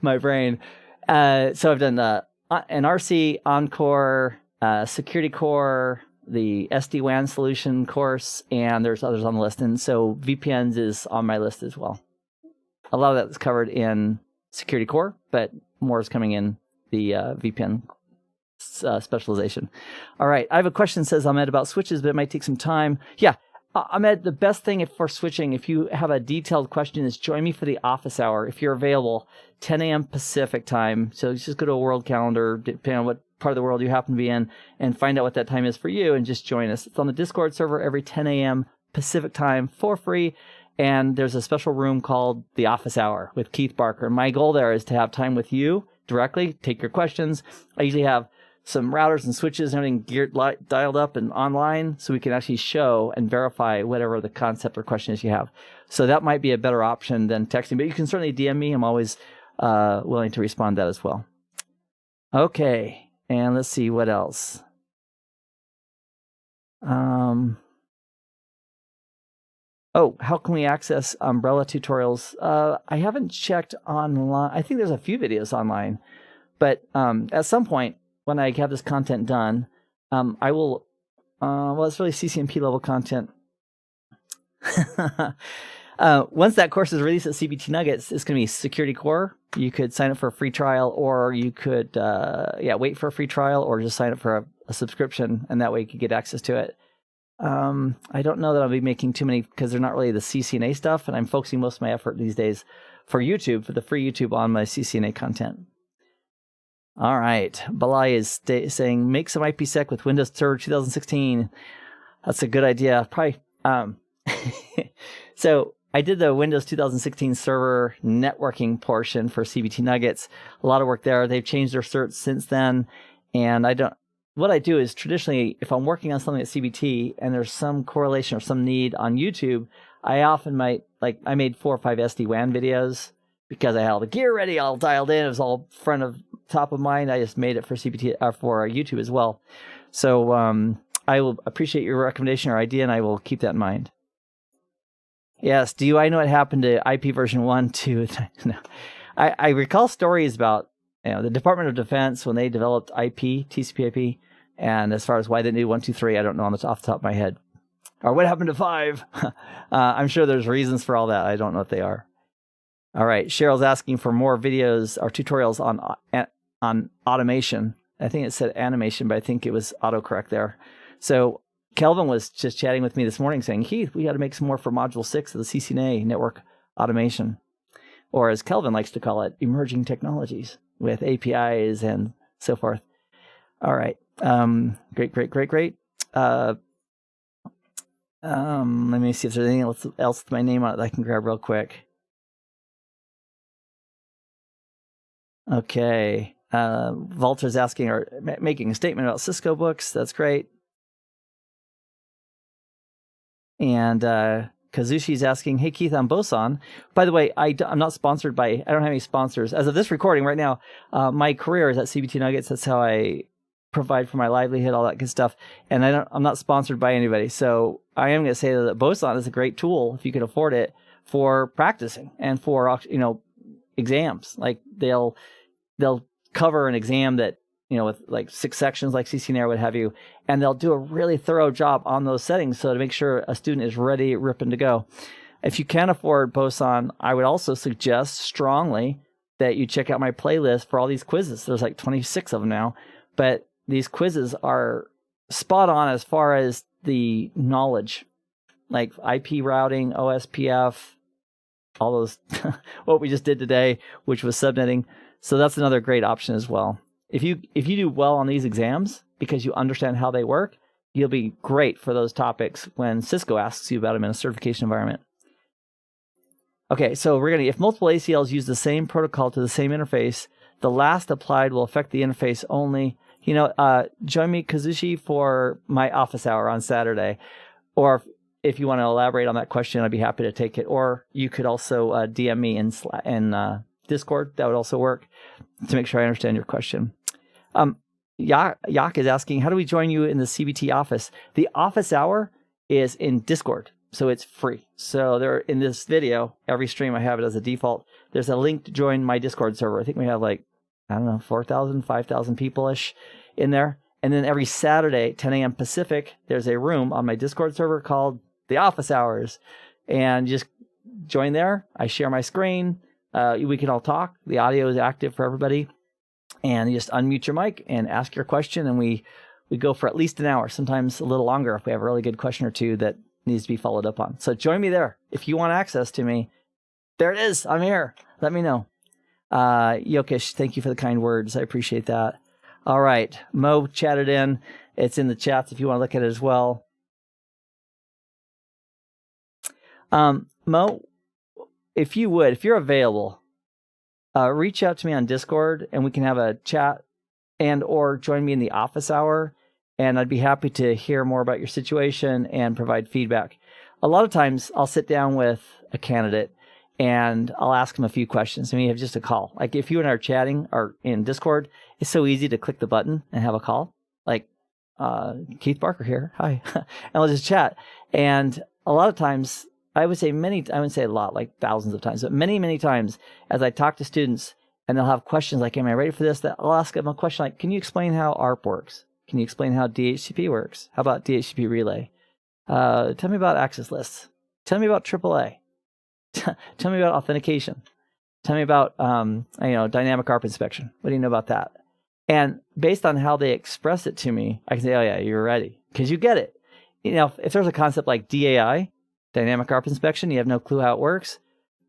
Speaker 1: my brain. So I've done an RC Encore, Security Core, the SD-WAN solution course, and there's others on the list. And so VPNs is on my list as well. A lot of that is covered in Security Core, but more is coming in the VPN specialization. All right, I have a question, says Ahmed, about switches, but it might take some time. Yeah, Ahmed, the best thing for switching, if you have a detailed question, is join me for the office hour. If you're available, 10 a.m. Pacific time. So just go to a world calendar, depending on what part of the world you happen to be in, and find out what that time is for you, and just join us. It's on the Discord server every 10 a.m. Pacific time for free. And there's a special room called the Office Hour with Keith Barker. My goal there is to have time with you directly, take your questions. I usually have some routers and switches and everything dialed up and online, so we can actually show and verify whatever the concept or question is you have. So that might be a better option than texting, but you can certainly DM me. I'm always willing to respond to that as well. Okay, and let's see what else. Oh, how can we access Umbrella tutorials? I haven't checked online. I think there's a few videos online, but at some point when I have this content done, I will, well, it's really CCNP level content. Once that course is released at CBT Nuggets, it's going to be Security Core. You could sign up for a free trial, or you could, wait for a free trial, or just sign up for a subscription, and that way you could get access to it. I don't know that I'll be making too many, because they're not really the CCNA stuff, and I'm focusing most of my effort these days for YouTube, for the free YouTube on my CCNA content. All right. Balai is saying, make some IPsec with Windows Server 2016. That's a good idea. Probably. So I did the Windows 2016 server networking portion for CBT Nuggets. A lot of work there. They've changed their certs since then, and what I do is traditionally, if I'm working on something at CBT and there's some correlation or some need on YouTube, I often might, I made 4 or 5 SD-WAN videos because I had all the gear ready, all dialed in. It was all top of mind. I just made it for CBT, or for YouTube as well. So I will appreciate your recommendation or idea, and I will keep that in mind. Yes, do I know what happened to IP version 1, 2? No. I recall stories about the Department of Defense when they developed IP, TCP/IP, and as far as why they didn't do 1, 2, 3, I don't know off the top of my head. Or what happened to 5? I'm sure there's reasons for all that. I don't know what they are. All right, Cheryl's asking for more videos or tutorials on automation. I think it said animation, but I think it was autocorrect there. So Kelvin was just chatting with me this morning saying, Keith, we got to make some more for Module 6 of the CCNA network automation. Or as Kelvin likes to call it, emerging technologies with APIs and so forth. All right. Great. Let me see if there's anything else with my name on it that I can grab real quick. Okay. Walter's asking or making a statement about Cisco books. That's great. And Kazushi's asking, hey, Keith, I'm Boson. By the way, I'm not sponsored by, I don't have any sponsors. As of this recording right now, my career is at CBT Nuggets. That's how I provide for my livelihood, all that good stuff. And I'm not sponsored by anybody. So I am going to say that Boson is a great tool, if you can afford it, for practicing and for, exams. Like they'll cover an exam that, with like 6 sections like CCNA or what have you, and they'll do a really thorough job on those settings so to make sure a student is ready, ripping to go. If you can't afford Boson, I would also suggest strongly that you check out my playlist for all these quizzes. There's like 26 of them now, but these quizzes are spot on as far as the knowledge, like IP routing, OSPF, all those, what we just did today, which was subnetting. So that's another great option as well. If you do well on these exams because you understand how they work, you'll be great for those topics when Cisco asks you about them in a certification environment. Okay, so if multiple ACLs use the same protocol to the same interface, the last applied will affect the interface only. Join me, Kazushi, for my office hour on Saturday. Or if you want to elaborate on that question, I'd be happy to take it. Or you could also DM me in Discord. That would also work to make sure I understand your question. Yak is asking, how do we join you in the CBT office? The office hour is in Discord, so it's free. So there, in this video, every stream I have it as a default. There's a link to join my Discord server. I think we have 4,000, 5,000 people-ish in there. And then every Saturday, 10 a.m. Pacific, there's a room on my Discord server called the Office Hours. And just join there. I share my screen. We can all talk. The audio is active for everybody. And you just unmute your mic and ask your question. And we go for at least an hour, sometimes a little longer if we have a really good question or two that needs to be followed up on. So join me there. If you want access to me, there it is. I'm here. Let me know. Yokesh, thank you for the kind words. I appreciate that. All right. Mo chatted in. It's in the chats if you want to look at it as well. Mo, if you're available, reach out to me on Discord and we can have a chat and or join me in the office hour. And I'd be happy to hear more about your situation and provide feedback. A lot of times I'll sit down with a candidate and I'll ask them a few questions. I mean, have just a call. Like if you and I are chatting or in Discord, it's so easy to click the button and have a call. Like, Keith Barker here. Hi. And we'll just chat. And a lot of times, I wouldn't say a lot, like thousands of times, but many, many times as I talk to students and they'll have questions like, am I ready for this? I'll ask them a question like, can you explain how ARP works? Can you explain how DHCP works? How about DHCP relay? Tell me about access lists. Tell me about AAA. Tell me about authentication. Tell me about dynamic ARP inspection. What do you know about that? And based on how they express it to me, I can say, oh yeah, you're ready. Because you get it. If there's a concept like DAI, dynamic ARP inspection, you have no clue how it works,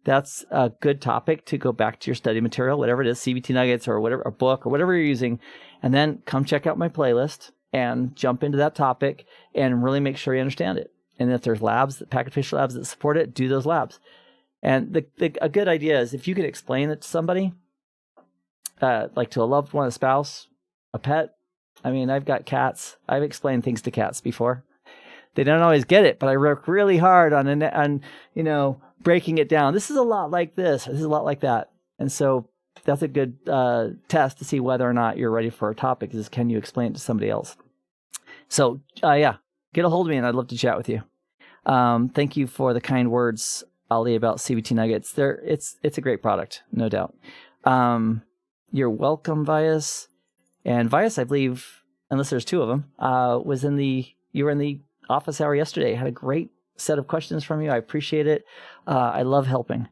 Speaker 1: that's a good topic to go back to your study material, whatever it is, CBT Nuggets or whatever, a book or whatever you're using, and then come check out my playlist and jump into that topic and really make sure you understand it. And if there's labs, packet-based labs that support it, do those labs. And a good idea is if you could explain it to somebody, like to a loved one, a spouse, a pet. I mean, I've got cats. I've explained things to cats before. They don't always get it, but I work really hard on breaking it down. This is a lot like this. This is a lot like that. And so that's a good test to see whether or not you're ready for a topic is can you explain it to somebody else? So, get a hold of me and I'd love to chat with you. Thank you for the kind words, Ali, about CBT Nuggets. It's a great product, no doubt. You're welcome, Vias. And Vias, I believe, unless there's two of them, you were in the office hour yesterday. I had a great set of questions from you. I appreciate it. I love helping.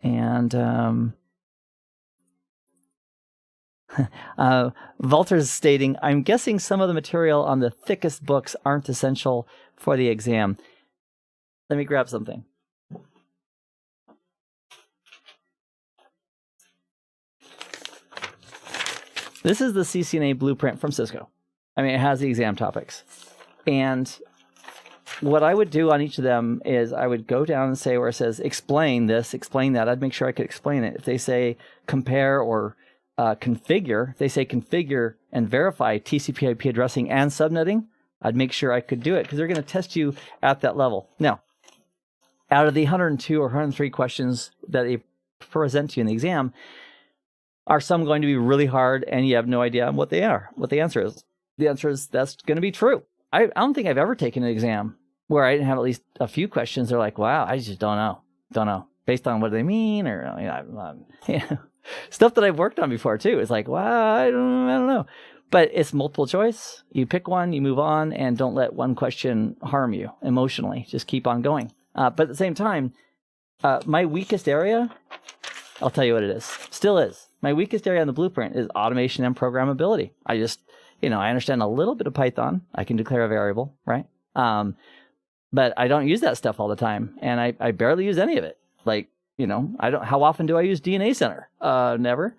Speaker 1: And Walter's stating, I'm guessing some of the material on the thickest books aren't essential for the exam. Let me grab something. This is the CCNA blueprint from Cisco. I mean, it has the exam topics. And what I would do on each of them is I would go down and say where it says, explain this, explain that. I'd make sure I could explain it. If they say compare or configure, if they say configure and verify TCP IP addressing and subnetting, I'd make sure I could do it because they're going to test you at that level. Now, out of the 102 or 103 questions that they present to you in the exam, are some going to be really hard and you have no idea what they are, what the answer is? The answer is that's going to be true. I don't think I've ever taken an exam where I didn't have at least a few questions. They're like, wow, I just don't know. Based on what they mean or stuff that I've worked on before too. It's like, wow, I don't know. But it's multiple choice. You pick one, you move on, and don't let one question harm you emotionally. Just keep on going. But at the same time, my weakest area, I'll tell you what it is. Still is. My weakest area on the blueprint is automation and programmability. I just, I understand a little bit of Python. I can declare a variable, right? But I don't use that stuff all the time. And I barely use any of it. Like, how often do I use DNA Center? Never.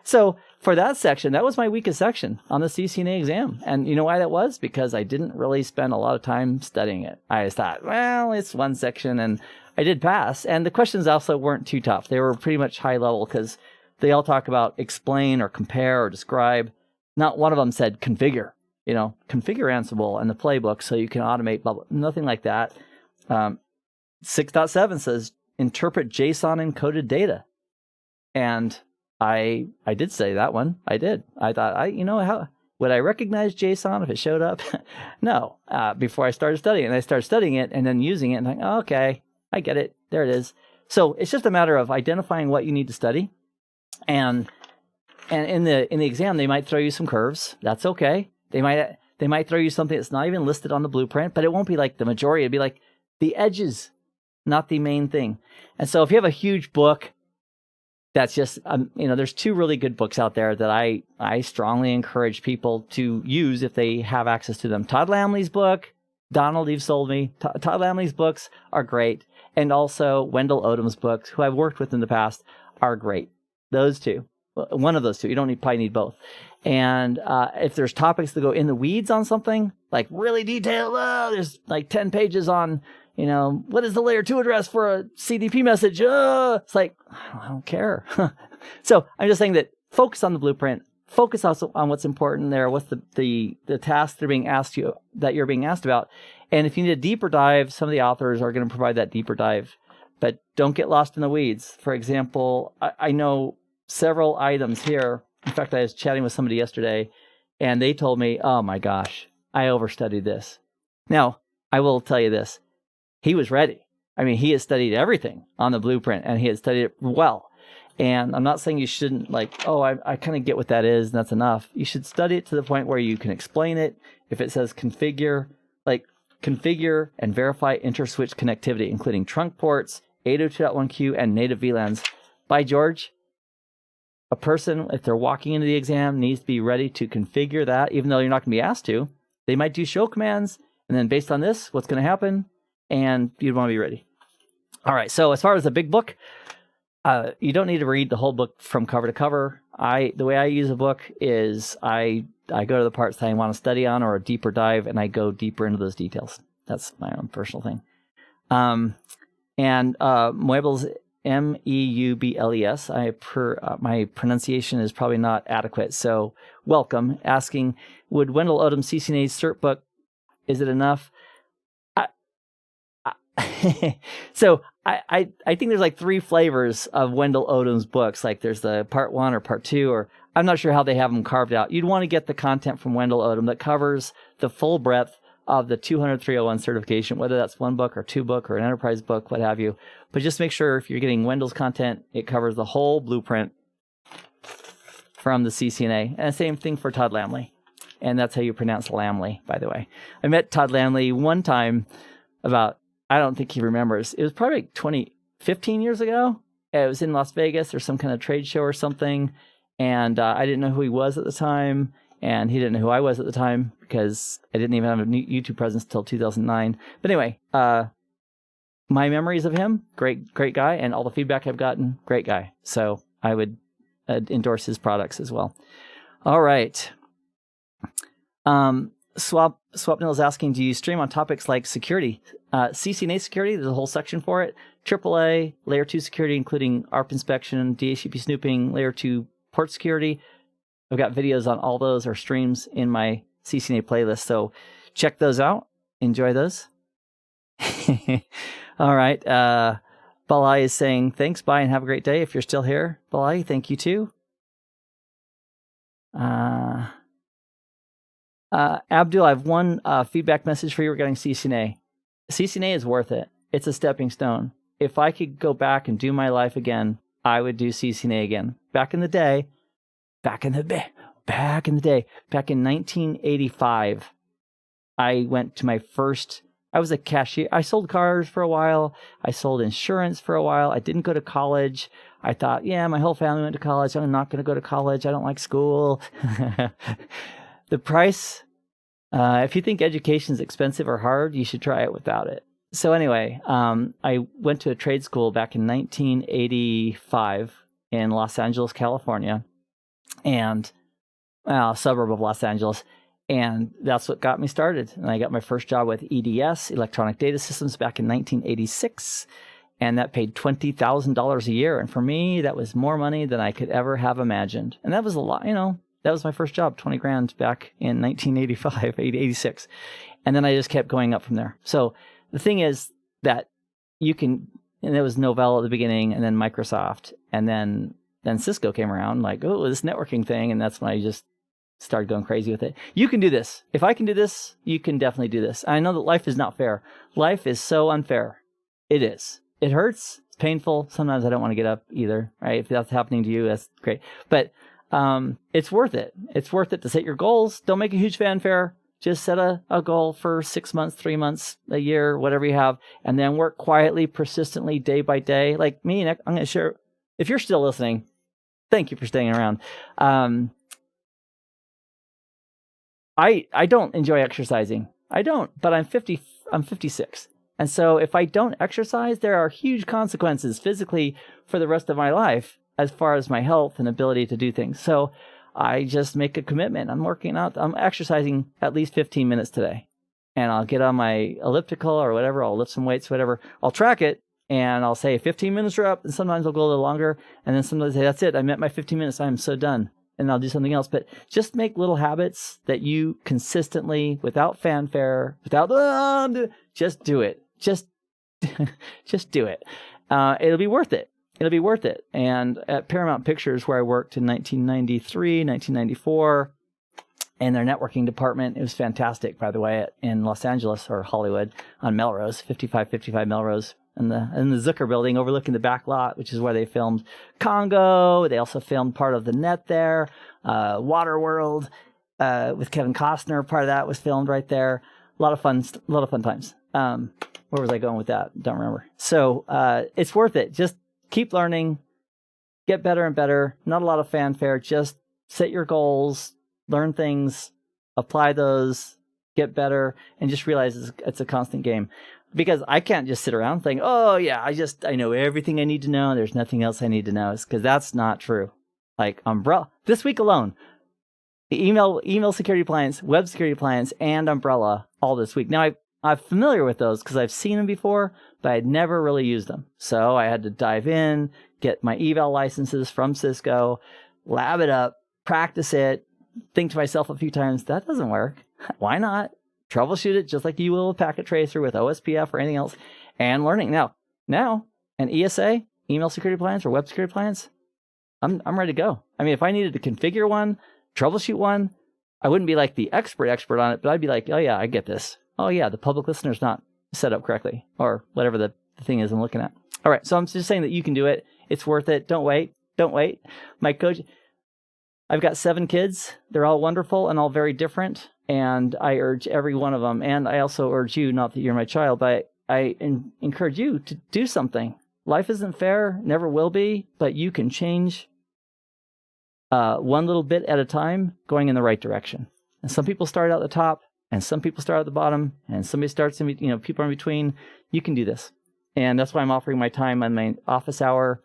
Speaker 1: So for that section, that was my weakest section on the CCNA exam. And you know why that was? Because I didn't really spend a lot of time studying it. I just thought, well, it's one section and I did pass. And the questions also weren't too tough. They were pretty much high level because they all talk about explain or compare or describe. Not one of them said configure. configure Ansible and the playbook so you can automate, blah, blah, nothing like that. 6.7 says interpret JSON encoded data. And I did say that one. I did. I thought, how would I recognize JSON if it showed up? No, before I started studying it. And I started studying it and then using it and like, oh, okay, I get it. There it is. So it's just a matter of identifying what you need to study. And in the exam, they might throw you some curves. That's okay. They might throw you something that's not even listed on the blueprint, but it won't be like the majority. It'd be like the edges, not the main thing. And so if you have a huge book, that's just, there's two really good books out there that I strongly encourage people to use if they have access to them. Todd Lamley's book, Donald, you've sold me. Todd Lamley's books are great. And also Wendell Odom's books, who I've worked with in the past, are great. Those two. One of those two. You don't probably need both. And if there's topics that go in the weeds on something, like really detailed, there's like 10 pages on, what is the layer 2 address for a CDP message? It's like, I don't care. So I'm just saying that focus on the blueprint. Focus also on what's important there. What's the task that you're being asked about. And if you need a deeper dive, some of the authors are going to provide that deeper dive. But don't get lost in the weeds. For example, I know several items here. In fact, I was chatting with somebody yesterday, and they told me, oh my gosh, I overstudied this. Now, I will tell you this. He was ready. I mean, he had studied everything on the blueprint, and he had studied it well. And I'm not saying you shouldn't I kind of get what that is, and that's enough. You should study it to the point where you can explain it. If it says configure and verify interswitch connectivity, including trunk ports, 802.1q, and native VLANs. By George, a person, if they're walking into the exam, needs to be ready to configure that, even though you're not going to be asked to. They might do show commands, and then based on this, what's going to happen, and you'd want to be ready. All right, so as far as the big book, you don't need to read the whole book from cover to cover. The way I use a book is I go to the parts that I want to study on or a deeper dive, and I go deeper into those details. That's my own personal thing. Muebles, Meubles, my pronunciation is probably not adequate, so welcome. Asking, would Wendell Odom's CCNA cert book, is it enough? So I think there's like 3 flavors of Wendell Odom's books. Like there's the part 1 or part 2, or I'm not sure how they have them carved out. You'd want to get the content from Wendell Odom that covers the full breadth of the 200-301 certification, whether that's 1 book or 2 book or an enterprise book, what have you. But just make sure if you're getting Wendell's content, it covers the whole blueprint from the CCNA. And same thing for Todd Lamley. And that's how you pronounce Lamley, by the way. I met Todd Lamley one time I don't think he remembers. It was probably 15 years ago. It was in Las Vegas or some kind of trade show or something. And I didn't know who he was at the time. And he didn't know who I was at the time because I didn't even have a YouTube presence until 2009. But anyway, my memories of him, great guy. And all the feedback I've gotten, great guy. So I would endorse his products as well. All right. Swapnil is asking, do you stream on topics like security? CCNA security, there's a whole section for it. AAA, layer 2 security, including ARP inspection, DHCP snooping, layer 2 port security. I've got videos on all those or streams in my CCNA playlist, so check those out. Enjoy those. All right. Balai is saying, thanks, bye, and have a great day. If you're still here, Balai, thank you too. Abdul, I have one feedback message for you regarding CCNA. CCNA is worth it. It's a stepping stone. If I could go back and do my life again, I would do CCNA again. Back in 1985, I went to my first, I was a cashier. I sold cars for a while. I sold insurance for a while. I didn't go to college. I thought, my whole family went to college. I'm not going to go to college. I don't like school. The price, if you think education is expensive or hard, you should try it without it. So anyway, I went to a trade school back in 1985 in Los Angeles, California, and a suburb of Los Angeles. And that's what got me started. And I got my first job with EDS, Electronic Data Systems, back in 1986. And that paid $20,000 a year. And for me, that was more money than I could ever have imagined. And that was a lot, That was my first job, 20 grand back in 1985, 86. And then I just kept going up from there. So the thing is that you can, and it was Novell at the beginning, and then Microsoft, and then Cisco came around, like, oh, this networking thing, and that's when I just started going crazy with it. You can do this. If I can do this, you can definitely do this. I know that life is not fair. Life is so unfair. It is. It hurts. It's painful. Sometimes I don't want to get up either, right? If that's happening to you, that's great. But it's worth it. It's worth it to set your goals. Don't make a huge fanfare. Just set a goal for 6 months, 3 months, a year, whatever you have, and then work quietly, persistently, day by day. Like me, I'm going to share. If you're still listening, thank you for staying around. I don't enjoy exercising. I don't, but I'm 56. And so if I don't exercise, there are huge consequences physically for the rest of my life as far as my health and ability to do things. So I just make a commitment. I'm working out. I'm exercising at least 15 minutes today. And I'll get on my elliptical or whatever. I'll lift some weights, whatever. I'll track it and I'll say 15 minutes are up. And sometimes I'll go a little longer. And then sometimes I say, that's it. I met my 15 minutes. I'm so done. And I'll do something else. But just make little habits that you consistently, without fanfare, without, just do it. Just do it. It'll be worth it. It'll be worth it. And at Paramount Pictures, where I worked in 1993, 1994, in their networking department, it was fantastic, by the way, in Los Angeles or Hollywood on Melrose, 5555 Melrose, in the Zucker building overlooking the back lot, which is where they filmed Congo. They also filmed part of The Net there. Waterworld with Kevin Costner, part of that was filmed right there. A lot of fun times. Where was I going with that? Don't remember. So it's worth it. Just keep learning, get better and better. Not a lot of fanfare. Just set your goals, learn things, apply those, get better, and just realize it's a constant game. Because I can't just sit around thinking, oh yeah, I know everything I need to know. There's nothing else I need to know. Because that's not true. Like Umbrella, this week alone, email security appliance, web security appliance, and Umbrella all this week. Now I'm familiar with those because I've seen them before, but I'd never really used them. So I had to dive in, get my eval licenses from Cisco, lab it up, practice it, think to myself a few times, that doesn't work. Why not? Troubleshoot it just like you will a packet tracer with OSPF or anything else, and learning. Now, an ESA, email security appliance or web security appliance, I'm ready to go. I mean, if I needed to configure one, troubleshoot one, I wouldn't be like the expert on it, but I'd be like, oh yeah, I get this. Oh yeah, the public listener's not set up correctly, or whatever the thing is I'm looking at. All right, so I'm just saying that you can do it. It's worth it. Don't wait. My coach, I've got 7 kids. They're all wonderful and all very different. And I urge every one of them. And I also urge you, not that you're my child, but I encourage you to do something. Life isn't fair, never will be, but you can change one little bit at a time, going in the right direction. And some people start out at the top, and some people start at the bottom, and somebody starts in, people in between. You can do this. And that's why I'm offering my time on my office hour,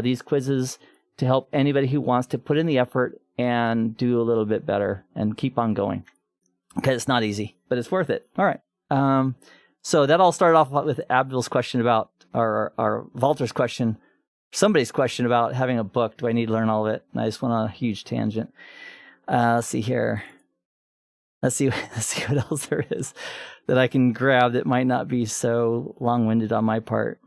Speaker 1: these quizzes, to help anybody who wants to put in the effort and do a little bit better and keep on going. Because it's not easy, but it's worth it. All right. So that all started off with Abdul's question about, or Walter's question, somebody's question about having a book. Do I need to learn all of it? And I just went on a huge tangent. Let's see here. Let's see what else there is that I can grab that might not be so long-winded on my part.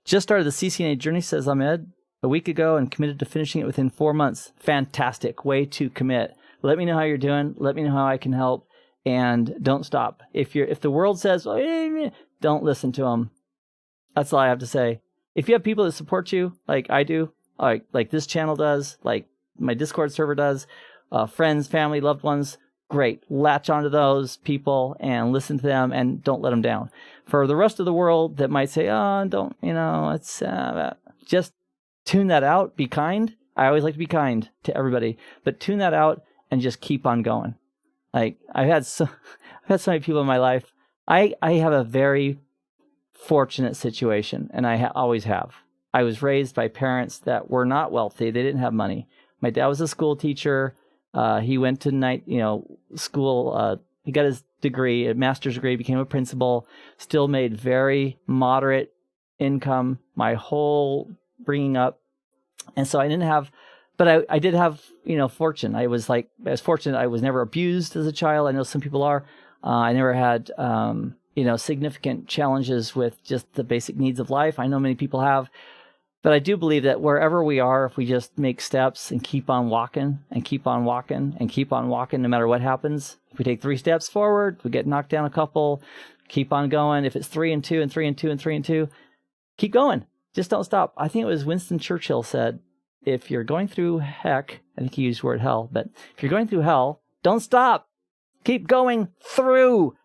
Speaker 1: Just started the CCNA journey, says Ahmed, a week ago and committed to finishing it within 4 months. Fantastic. Way to commit. Let me know how you're doing. Let me know how I can help. And don't stop. If the world says, don't listen to them. That's all I have to say. If you have people that support you, like I do, like this channel does, like my Discord server does, friends, family, loved ones, great. Latch onto those people and listen to them and don't let them down. For the rest of the world that might say, it's just tune that out. Be kind. I always like to be kind to everybody, but tune that out and just keep on going. Like I've had so many people in my life. I have a very fortunate situation, and I always have. I was raised by parents that were not wealthy. They didn't have money. My dad was a school teacher. He went to school. He got his degree, a master's degree, became a principal. Still made very moderate income my whole bringing up, and so I didn't have But I did have, fortune. I was fortunate. I was never abused as a child. I know some people are. I never had, significant challenges with just the basic needs of life. I know many people have. But I do believe that wherever we are, if we just make steps and keep on walking and keep on walking and keep on walking, no matter what happens, if we take 3 steps forward, we get knocked down a couple, keep on going. If it's 3 and 2 and 3 and 2 and 3 and 2, keep going. Just don't stop. I think it was Winston Churchill said, if you're going through heck, I think he used the word hell, but if you're going through hell, don't stop. Keep going through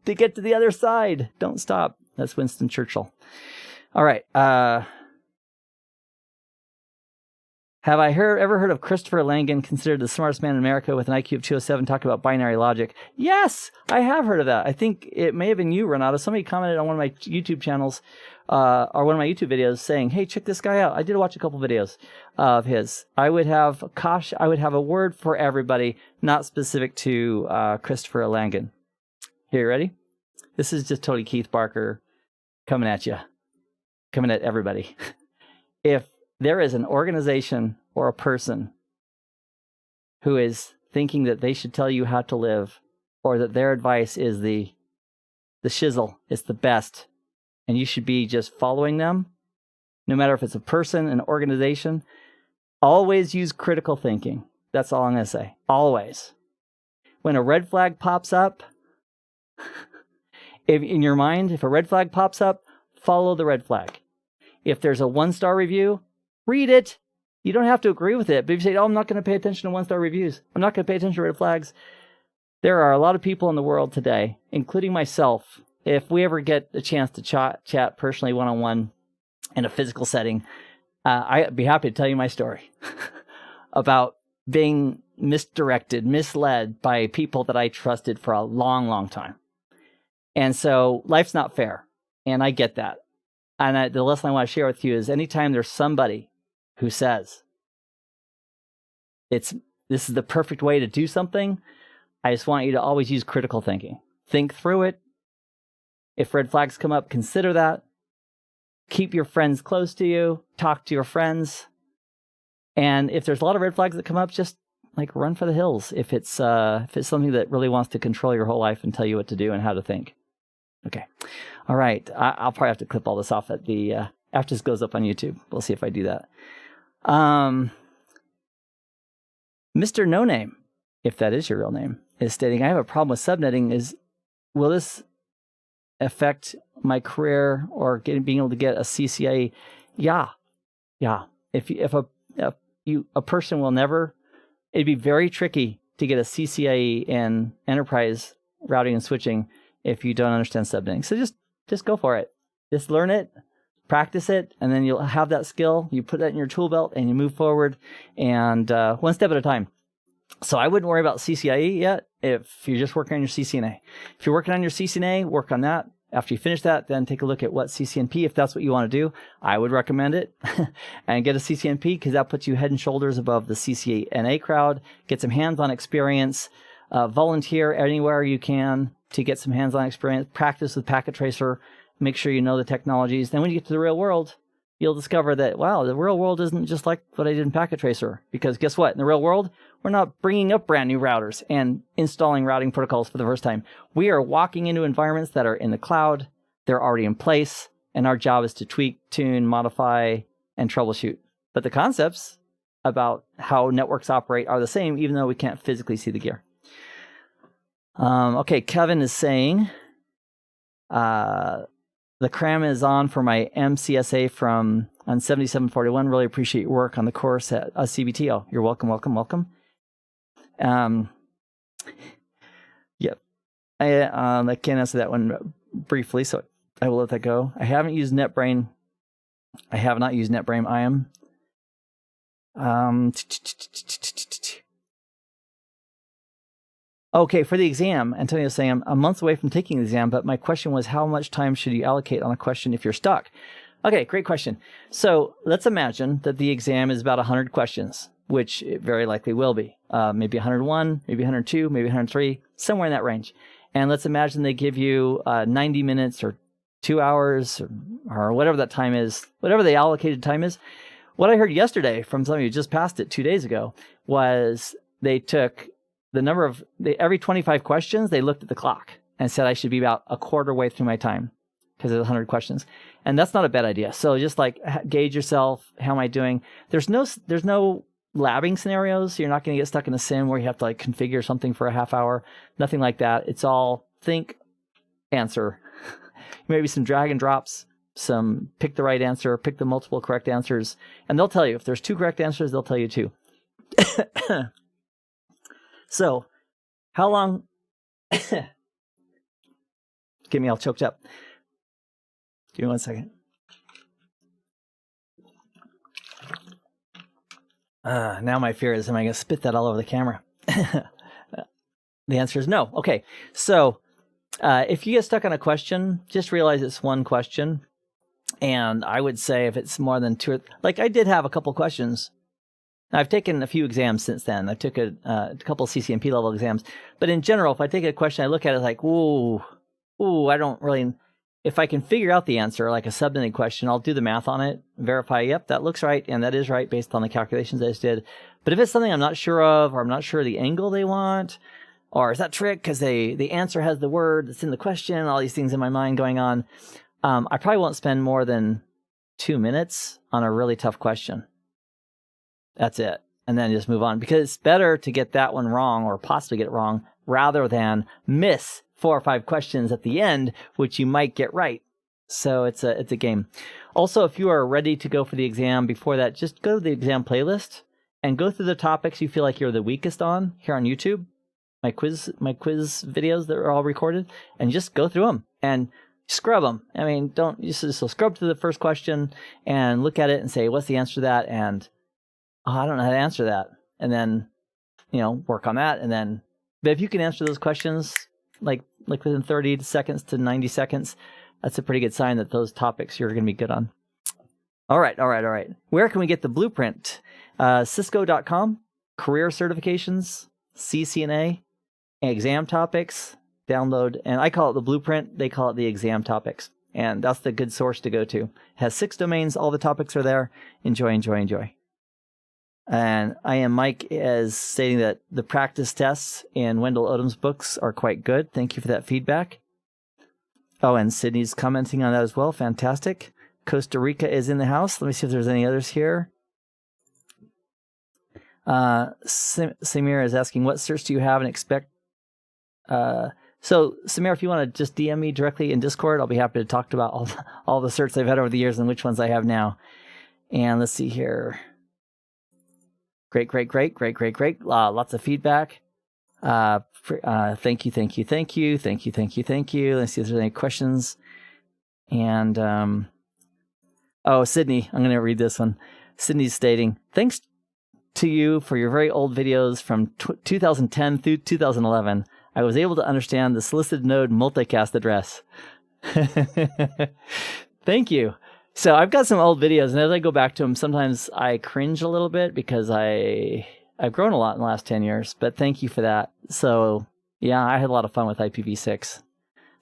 Speaker 1: to get to the other side. Don't stop. That's Winston Churchill. All right. Have I ever heard of Christopher Langan, considered the smartest man in America with an IQ of 207, talking about binary logic? Yes, I have heard of that. I think it may have been you, Renato. Somebody commented on one of my YouTube channels or one of my YouTube videos saying, hey, check this guy out. I did watch a couple videos of his. I would have a word for everybody, not specific to Christopher Langan. Here, you ready? This is just totally Keith Barker coming at you, coming at everybody. If there is an organization or a person who is thinking that they should tell you how to live, or that their advice is the shizzle, it's the best, and you should be just following them, no matter if it's a person, an organization, always use critical thinking. That's all I'm going to say. Always. When a red flag pops up, in your mind, if a red flag pops up, follow the red flag. If there's a 1-star review, read it. You don't have to agree with it. But if you say, I'm not going to pay attention to 1-star reviews, I'm not going to pay attention to red flags. There are a lot of people in the world today, including myself. If we ever get a chance to chat personally one-on-one in a physical setting, I'd be happy to tell you my story about being misdirected, misled by people that I trusted for a long, long time. And so life's not fair. And I get that. And the lesson I want to share with you is anytime there's somebody who says this is the perfect way to do something, I just want you to always use critical thinking. Think through it. If red flags come up, consider that. Keep your friends close to you. Talk to your friends. And if there's a lot of red flags that come up, just run for the hills. If it's something that really wants to control your whole life and tell you what to do and how to think. Okay. All right. I'll probably have to clip all this off at after this goes up on YouTube. We'll see if I do that. Mr. No Name, if that is your real name, is stating, I have a problem with subnetting. Will this affect my career or being able to get a CCIE? Yeah. If a person will never, it'd be very tricky to get a CCIE in enterprise routing and switching if you don't understand subnetting. So just go for it. Just learn it, practice it, and then you'll have that skill. You put that in your tool belt and you move forward, and one step at a time. So I wouldn't worry about CCIE yet if you're just working on your CCNA. If you're working on your CCNA, work on that. After you finish that, then take a look at what CCNP, if that's what you want to do. I would recommend it. And get a CCNP because that puts you head and shoulders above the CCNA crowd. Get some hands-on experience. Volunteer anywhere you can to get some hands-on experience. Practice with Packet Tracer. Make sure you know the technologies. Then when you get to the real world, you'll discover that, wow, the real world isn't just like what I did in Packet Tracer. Because guess what? In the real world, we're not bringing up brand new routers and installing routing protocols for the first time. We are walking into environments that are in the cloud. They're already in place. And our job is to tweak, tune, modify, and troubleshoot. But the concepts about how networks operate are the same, even though we can't physically see the gear. Okay, Kevin is saying, the cram is on for my MCSA on 7741. Really appreciate your work on the course at CBT. Oh, you're welcome. Yep. I can't answer that one briefly, so I will let that go. I haven't used NetBrain. I have not used NetBrain. I am. Okay, for the exam, Antonio's saying, I'm a month away from taking the exam, but my question was, how much time should you allocate on a question if you're stuck? Okay, great question. So let's imagine that the exam is about 100 questions, which it very likely will be. Maybe 101, maybe 102, maybe 103, somewhere in that range. And let's imagine they give you 90 minutes or 2 hours or whatever that time is, whatever the allocated time is. What I heard yesterday from somebody who just passed it 2 days ago was they took the number of, every 25 questions, they looked at the clock and said I should be about a quarter way through my time because there's 100 questions. And that's not a bad idea. So just like gauge yourself. How am I doing? There's no labbing scenarios. So you're not going to get stuck in a sim where you have to like configure something for a half hour. Nothing like that. It's all think, answer. Maybe some drag and drops, some pick the right answer, pick the multiple correct answers. And they'll tell you if there's 2 correct answers, they'll tell you 2. So how long? Get me all choked up. Give me 1 second. Now my fear is, am I going to spit that all over the camera? The answer is no. Okay, so if you get stuck on a question, just realize it's one question. And I would say if it's more than 2, like I did have a couple questions. I've taken a few exams since then. I took a couple CCNP level exams. But in general, if I take a question, I look at it like, ooh, I don't really... If I can figure out the answer, like a subnetting question, I'll do the math on it, verify, yep, that looks right, and that is right based on the calculations I just did. But if it's something I'm not sure of, or I'm not sure of the angle they want, or is that trick because the answer has the word that's in the question, all these things in my mind going on, I probably won't spend more than 2 minutes on a really tough question. That's it. And then just move on. Because it's better to get that one wrong or possibly get it wrong rather than miss 4 or 5 questions at the end, which you might get right. So it's a game. Also, if you are ready to go for the exam, before that, just go to the exam playlist and go through the topics you feel like you're the weakest on here on YouTube. My quiz videos that are all recorded, and just go through them and scrub them. I mean, don't just scrub to the first question and look at it and say, what's the answer to that? And I don't know how to answer that. And then, work on that. And then, but if you can answer those questions like within 30 seconds to 90 seconds, that's a pretty good sign that those topics you're going to be good on. All right. Where can we get the blueprint? Cisco.com, career certifications, CCNA, exam topics, download. And I call it the blueprint. They call it the exam topics. And that's the good source to go to. It has 6 domains. All the topics are there. Enjoy. And I am Mike as stating that the practice tests in Wendell Odom's books are quite good. Thank you for that feedback. Oh, and Sydney's commenting on that as well. Fantastic. Costa Rica is in the house. Let me see if there's any others here. Samir is asking, what certs do you have and expect? So, Samir, if you want to just DM me directly in Discord, I'll be happy to talk about all the certs I've had over the years and which ones I have now. And let's see here. Great. Lots of feedback. Thank you. Let's see if there's any questions. And, Sydney, I'm going to read this one. Sydney's stating, thanks to you for your very old videos from 2010 through 2011. I was able to understand the solicited node multicast address. Thank you. So I've got some old videos, and as I go back to them, sometimes I cringe a little bit because I've grown a lot in the last 10 years, but thank you for that. So yeah, I had a lot of fun with IPv6.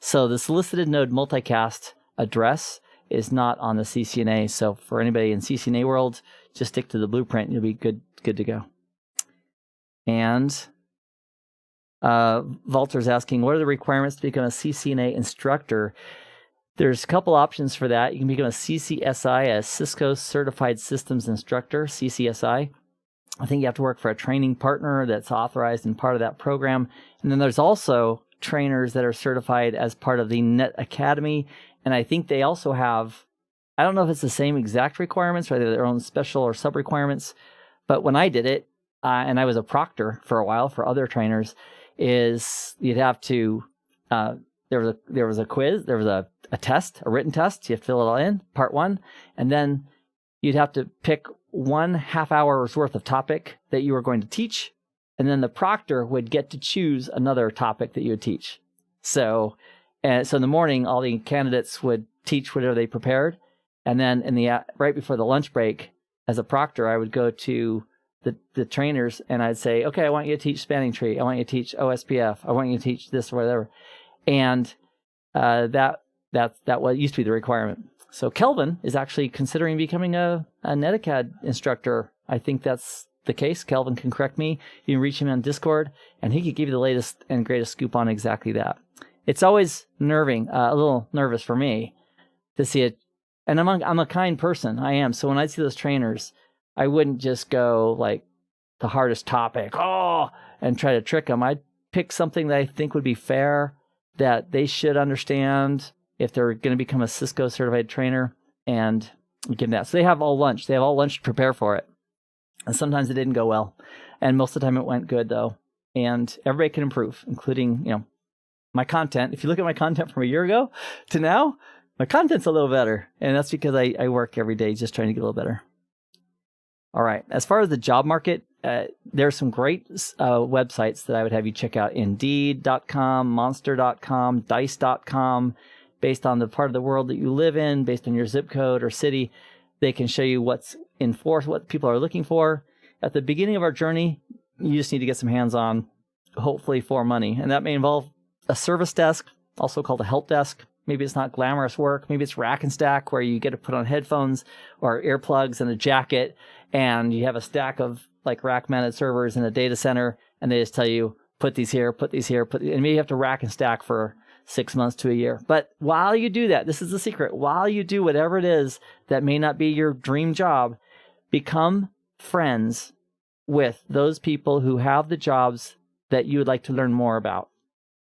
Speaker 1: So the solicited node multicast address is not on the CCNA. So for anybody in CCNA world, just stick to the blueprint. You'll be good to go. And Walter's asking, what are the requirements to become a CCNA instructor? There's a couple options for that. You can become a CCSI, a Cisco Certified Systems Instructor, CCSI. I think you have to work for a training partner that's authorized and part of that program. And then there's also trainers that are certified as part of the Net Academy. And I think they also have, I don't know if it's the same exact requirements or their own special or sub requirements, but when I did it, and I was a proctor for a while for other trainers, is you'd have to, there was a quiz, there was a test, a written test. You have to fill it all in, part 1. And then you'd have to pick 1.5 hours worth of topic that you were going to teach. And then the proctor would get to choose another topic that you would teach. So in the morning, all the candidates would teach whatever they prepared. And then right before the lunch break, as a proctor, I would go to the trainers and I'd say, okay, I want you to teach spanning tree. I want you to teach OSPF. I want you to teach this or whatever. And that's what used to be the requirement. So Kelvin is actually considering becoming a NetAcad instructor. I think that's the case. Kelvin can correct me. You can reach him on Discord, and he could give you the latest and greatest scoop on exactly that. It's always nerving, a little nervous for me to see it. And I'm a kind person. I am. So when I see those trainers, I wouldn't just go like the hardest topic, and try to trick them. I'd pick something that I think would be fair, that they should understand if they're going to become a Cisco certified trainer, and give them that. So they have all lunch. They have all lunch to prepare for it. And sometimes it didn't go well. And most of the time it went good, though. And everybody can improve, including, my content. If you look at my content from a year ago to now, my content's a little better. And that's because I work every day just trying to get a little better. All right. As far as the job market, there's some great websites that I would have you check out. Indeed.com, Monster.com, Dice.com. Based on the part of the world that you live in, based on your zip code or city, they can show you what's in force, what people are looking for. At the beginning of our journey, you just need to get some hands-on, hopefully for money. And that may involve a service desk, also called a help desk. Maybe it's not glamorous work. Maybe it's rack and stack, where you get to put on headphones or earplugs and a jacket, and you have a stack of like rack-mounted servers in a data center, and they just tell you, put these here, and maybe you have to rack and stack for 6 months to a year. But while you do that, this is the secret, while you do whatever it is that may not be your dream job, become friends with those people who have the jobs that you would like to learn more about.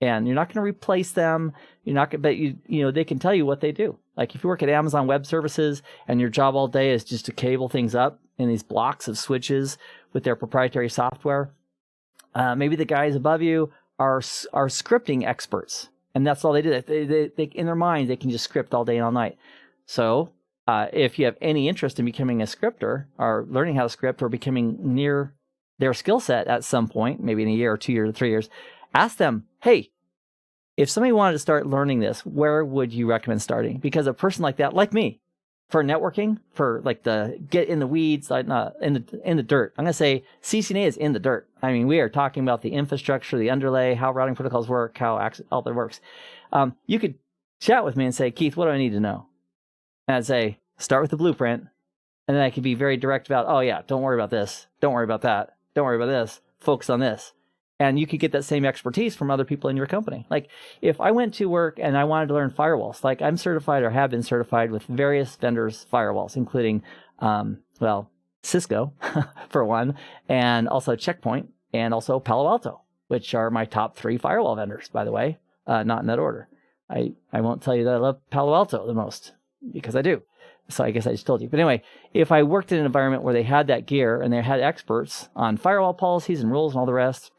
Speaker 1: And you're not going to replace them. You're not going to, but they can tell you what they do. Like if you work at Amazon Web Services and your job all day is just to cable things up in these blocks of switches with their proprietary software, maybe the guys above you are scripting experts. And that's all they do. They in their mind, they can just script all day and all night. So if you have any interest in becoming a scripter or learning how to script or becoming near their skill set at some point, maybe in a year or 2 years or 3 years, ask them, hey, if somebody wanted to start learning this, where would you recommend starting? Because a person like that, like me, for networking, for like the get in the weeds, like in the dirt. I'm going to say CCNA is in the dirt. I mean, we are talking about the infrastructure, the underlay, how routing protocols work, how all that works. You could chat with me and say, Keith, what do I need to know? And I'd say, start with the blueprint. And then I could be very direct about, oh yeah, don't worry about this. Don't worry about that. Don't worry about this. Focus on this. And you could get that same expertise from other people in your company. Like if I went to work and I wanted to learn firewalls, like I'm certified or have been certified with various vendors' firewalls, including, Cisco for one, and also Checkpoint and also Palo Alto, which are my top 3 firewall vendors, by the way, not in that order. I won't tell you that I love Palo Alto the most because I do. So I guess I just told you. But anyway, if I worked in an environment where they had that gear and they had experts on firewall policies and rules and all the rest,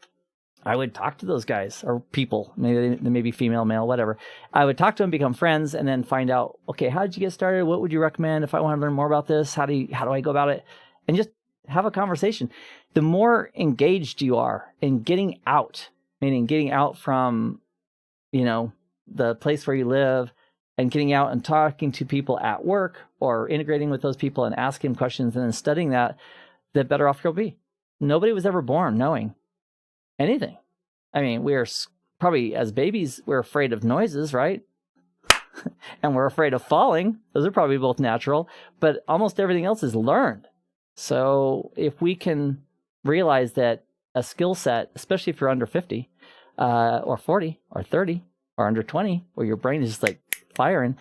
Speaker 1: I would talk to those guys or people, maybe they may be female, male, whatever. I would talk to them, become friends, and then find out, okay, how did you get started? What would you recommend if I want to learn more about this? How do I go about it? And just have a conversation. The more engaged you are in getting out, meaning getting out from, the place where you live and getting out and talking to people at work or integrating with those people and asking questions and then studying that, the better off you'll be. Nobody was ever born knowing anything. I mean, we are probably, as babies, we're afraid of noises, right? And we're afraid of falling. Those are probably both natural, but almost everything else is learned. So if we can realize that a skill set, especially if you're under 50 or 40 or 30 or under 20, where your brain is just like firing,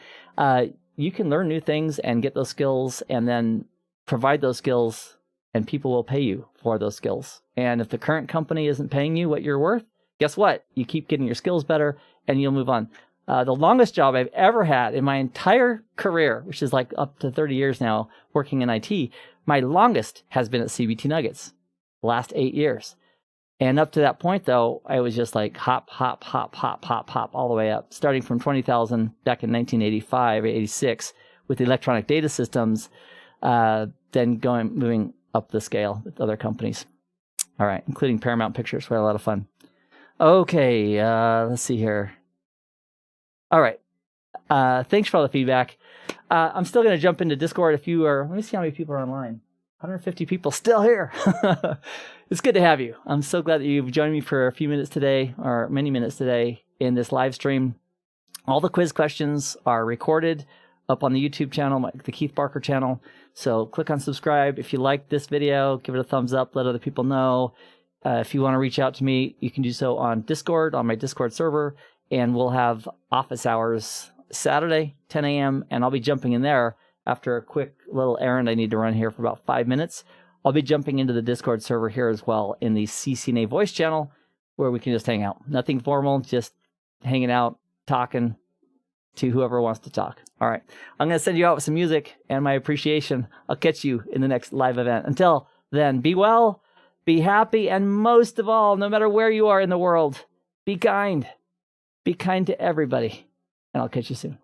Speaker 1: you can learn new things and get those skills and then provide those skills, and people will pay you for those skills. And if the current company isn't paying you what you're worth, guess what? You keep getting your skills better and you'll move on. The longest job I've ever had in my entire career, which is like up to 30 years now working in IT, my longest has been at CBT Nuggets, the last 8 years. And up to that point, though, I was just like hop, hop, hop, hop, hop, hop, all the way up, starting from 20,000 back in 1985 or 86 with the electronic data systems, then moving up the scale with other companies. All right, including Paramount Pictures. We had a lot of fun. Okay, let's see here. All right, thanks for all the feedback. I'm still going to jump into Discord if you are. Let me see how many people are online. 150 people still here. It's good to have you. I'm so glad that you've joined me for a few minutes today, or many minutes today, in this live stream. All the quiz questions are recorded up on the YouTube channel, the Keith Barker channel. So click on subscribe. If you like this video, give it a thumbs up. Let other people know. If you want to reach out to me, you can do so on Discord, on my Discord server. And we'll have office hours Saturday, 10 a.m. And I'll be jumping in there after a quick little errand I need to run here for about 5 minutes. I'll be jumping into the Discord server here as well in the CCNA voice channel where we can just hang out. Nothing formal, just hanging out, talking to whoever wants to talk. All right. I'm going to send you out with some music and my appreciation. I'll catch you in the next live event. Until then, be well, be happy, and most of all, no matter where you are in the world, be kind. Be kind to everybody. And I'll catch you soon.